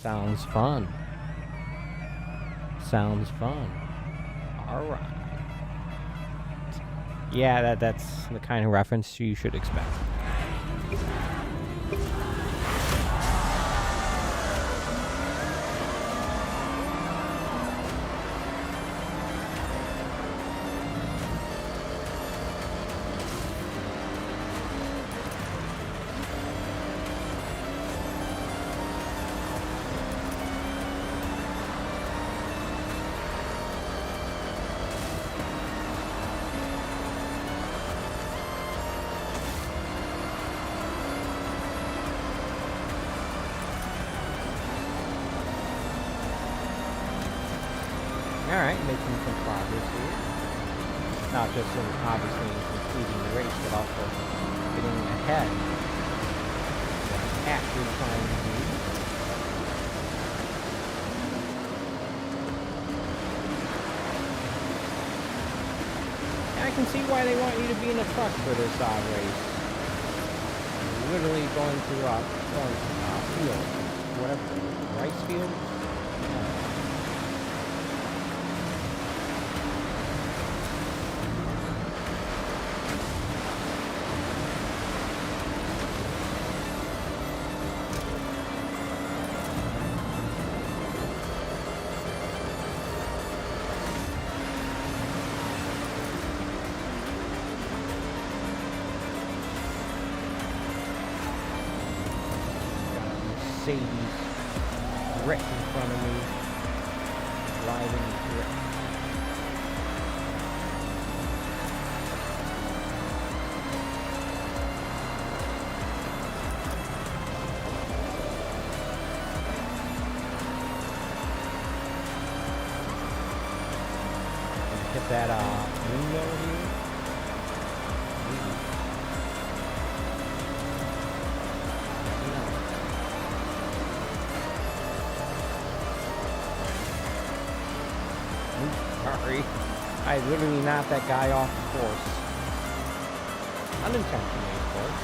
Sounds fun. Sounds fun. Alright. Yeah, that's the kind of reference you should expect. Alright, making some progress here. Not just in obviously completing the race, but also getting ahead. What I'm actually trying to do. And I can see why they want you to be in a truck for this race. Literally going through a field, whatever, rice field. Mercedes right in front of me, driving through it. Hit that windmill here. Sorry. I literally knocked that guy off the course. Unintentionally, of course.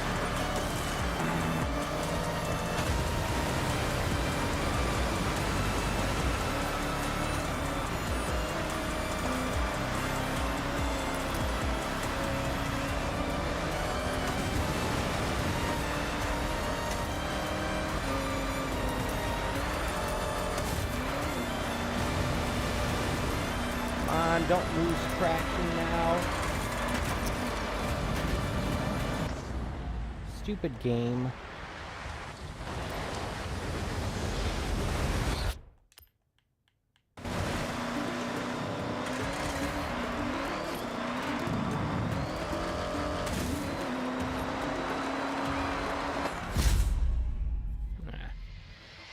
Don't lose traction now. Stupid game.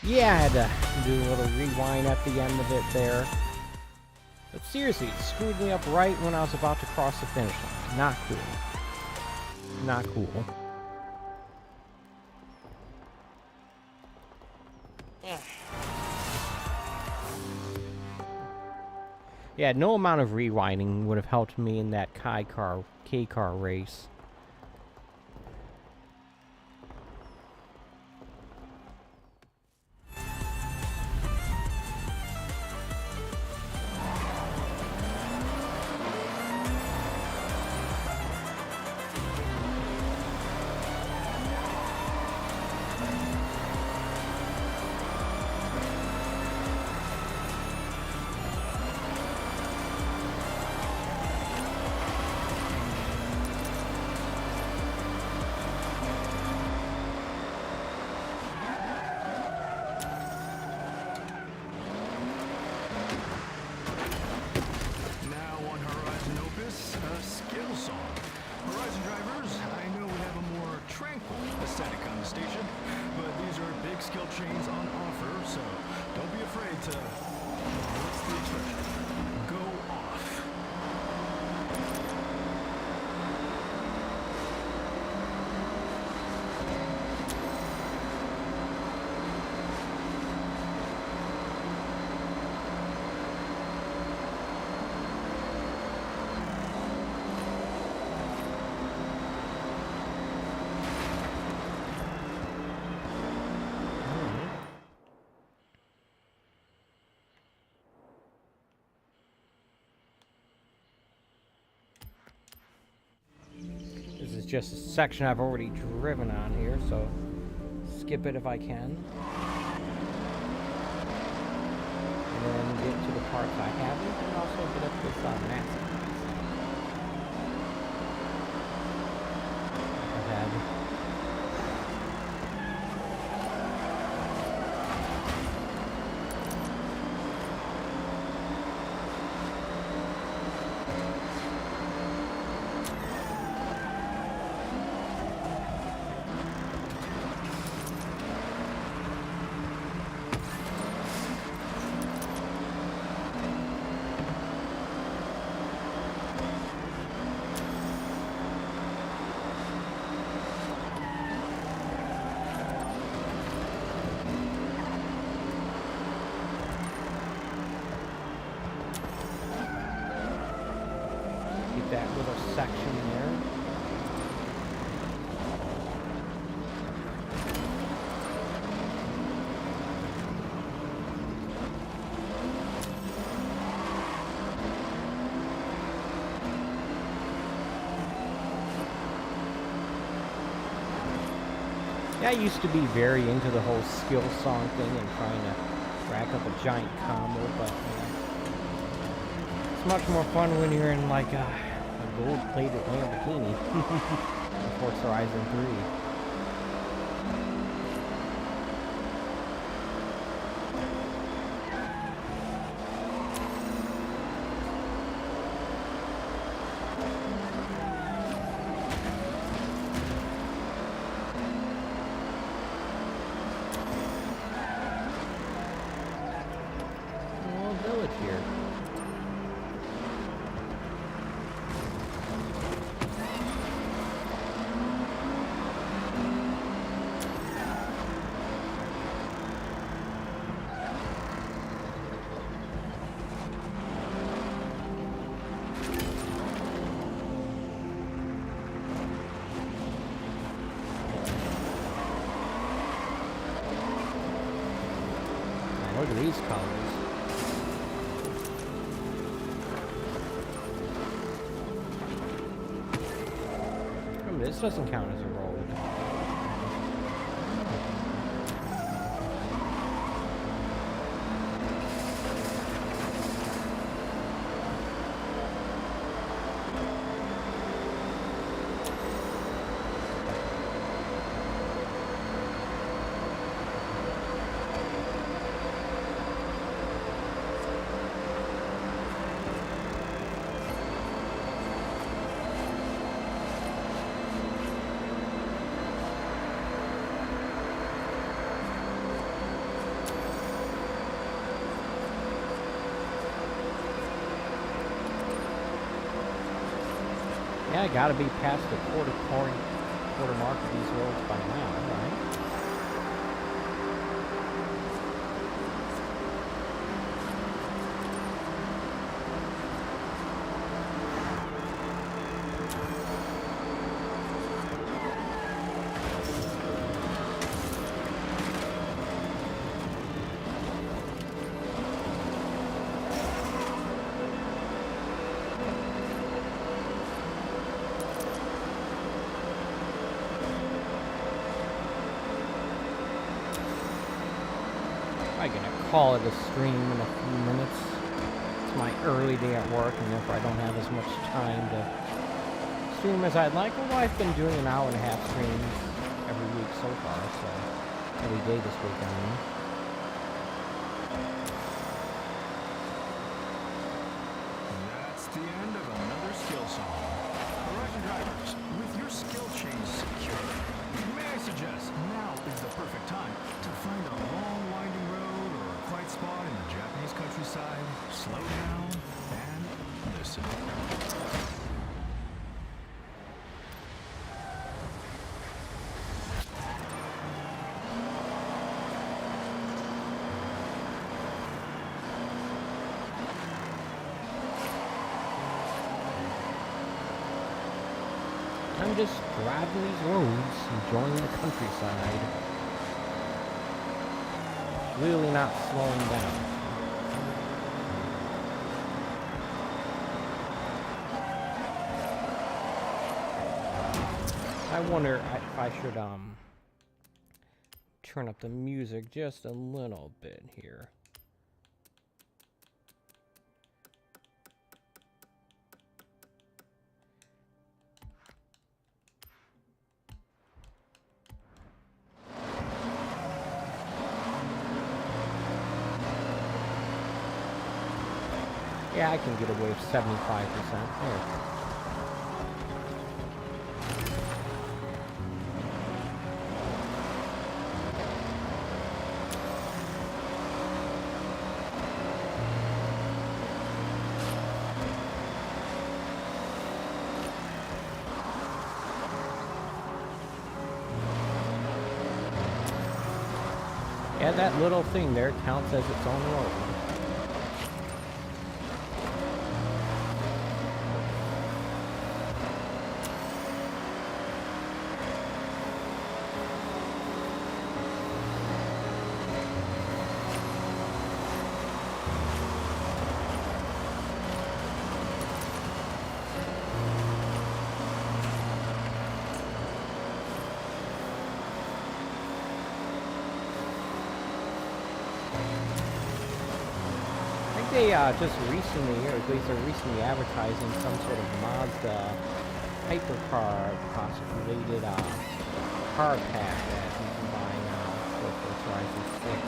Yeah, I had to do a little rewind at the end of it there. But seriously, it screwed me up right when I was about to cross the finish line. Not cool. Not cool. Yeah, no amount of rewinding would have helped me in that K-car race. skill chains on offer, so don't be afraid to, what's the expression? Go off. This is just a section I've already driven on here, so skip it if I can. And then get to the parts I haven't, and also get up this map. Ahead. That little section there. Yeah, I used to be very into the whole skill song thing and trying to rack up a giant combo, but it's much more fun when you're in like a gold-plated Lamborghini. Forza Horizon 3. Village here. Look at these colors. This doesn't count as a road. Yeah, I gotta be past the quarter mark of these roads by now, right? I'm gonna call it a stream in a few minutes. It's my early day at work, and therefore I don't have as much time to stream as I'd like. Although I've been doing an hour and a half streams every week so far, so every day this week, I mean. That's the end of another skill song. Horizon drivers, with your skill chains secure, may I suggest now is the perfect time to find countryside, slow down, and listen. I'm just driving these roads, enjoying the countryside. Really not slowing down. I wonder if I should turn up the music just a little bit here. Yeah, I can get away with 75%. There. Yeah, that little thing there counts as its own road. They just recently, or at least they're recently advertising some sort of Mazda hypercar, possibly related car pack that you can buy now for Forza Horizon 6.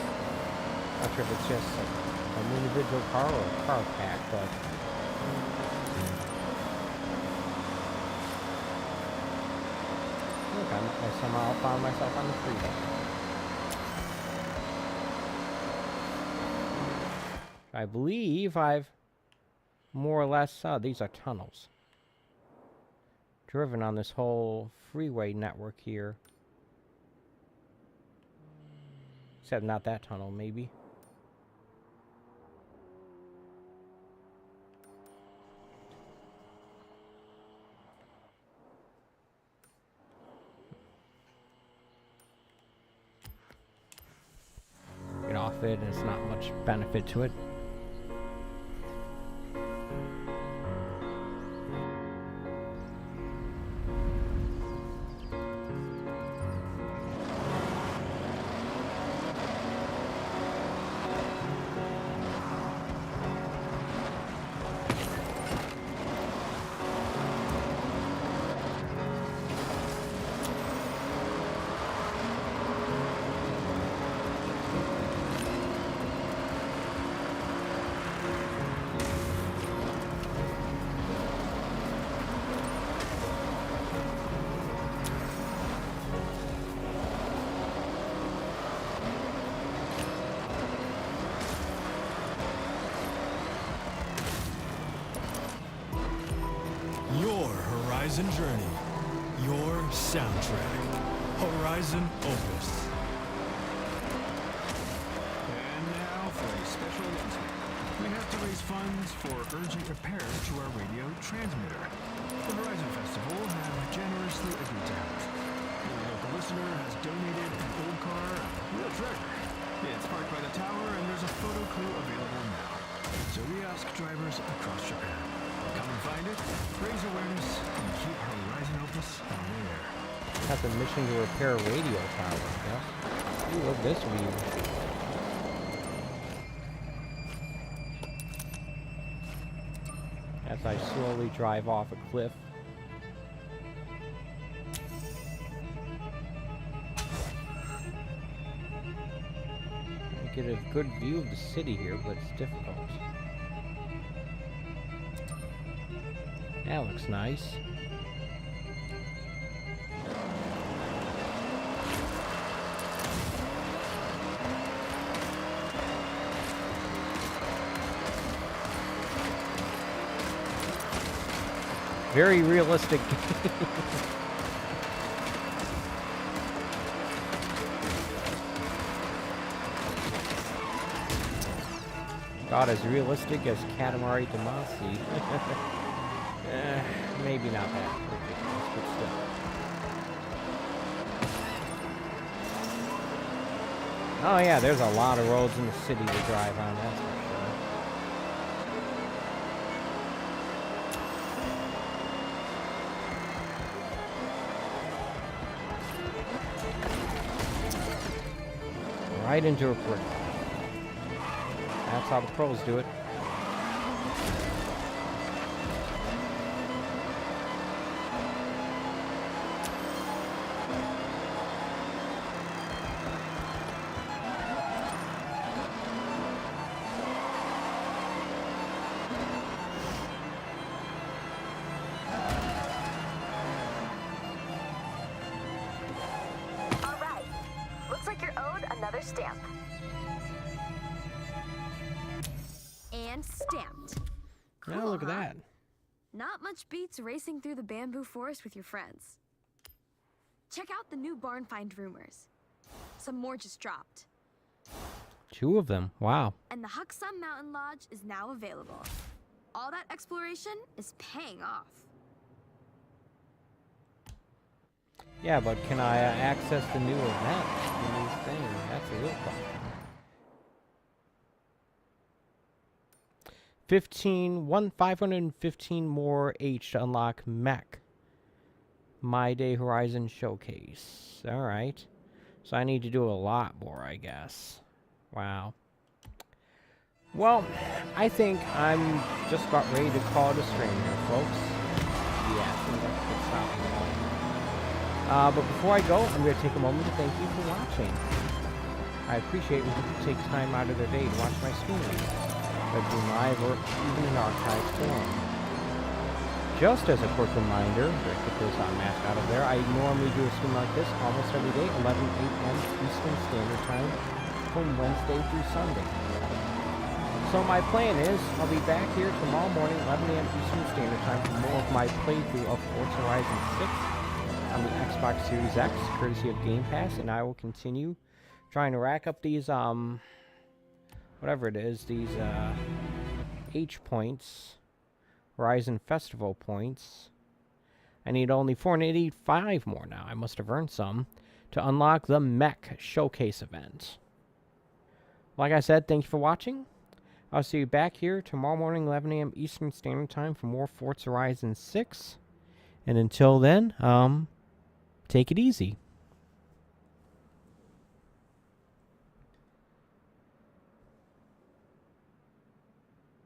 Not sure if it's just an individual car or a car pack, but look, I somehow found myself on the freeway. I believe I've more or less, these are tunnels, driven on this whole freeway network here. Except not that tunnel, maybe. Get off it, and it's not much benefit to it. Horizon Journey, your soundtrack. Horizon Opus. And now for a special announcement. We have to raise funds for urgent repairs to our radio transmitter. The Horizon Festival have generously agreed to help. A local listener has donated an old car, a real treasure. It's parked by the tower and there's a photo crew available now. So we ask drivers across Japan, come and find it, raise awareness, and keep Horizon Opus on the air. Has a mission to repair a radio tower, yeah? Ooh, look at this view. As I slowly drive off a cliff. I get a good view of the city here, but it's difficult. That looks nice. Very realistic. About as realistic as Katamari Damacy. Maybe not that ridiculous, but still. Oh yeah, there's a lot of roads in the city to drive on, that's for sure. Right into a brick. That's how the pros do it. All right. Looks like you're owed another stamp. And stamped. Oh, look at huh? that. Not much beats racing through the bamboo forest with your friends. Check out the new barn find rumors. Some more just dropped. 2 of them. Wow. And the Hucksum Mountain Lodge is now available. All that exploration is paying off. Yeah, but can I access the new events in these things? That's a real problem. 515 more H to unlock mech. My Day Horizon Showcase. Alright. So I need to do a lot more, I guess. Wow. Well, I think I'm just about ready to call it a stream here, folks. Yeah, seems like it's stopping now. But before I go, I'm going to take a moment to thank you for watching. I appreciate when people take time out of their day to watch my streams, whether through live or even in archive form. Just as a quick reminder, to get this mask out of there, I normally do a stream like this almost every day, 11 a.m. Eastern Standard Time, from Wednesday through Sunday. So my plan is, I'll be back here tomorrow morning, 11 a.m. Eastern Standard Time, for more of my playthrough of Forza Horizon 6 on the Xbox Series X, courtesy of Game Pass, and I will continue trying to rack up these, whatever it is, these, H points, Horizon Festival points. I need only 485 more now. I must have earned some to unlock the Mech Showcase event. Like I said, thank you for watching. I'll see you back here tomorrow morning, 11 a.m. Eastern Standard Time for more Forza Horizon 6. And until then, take it easy.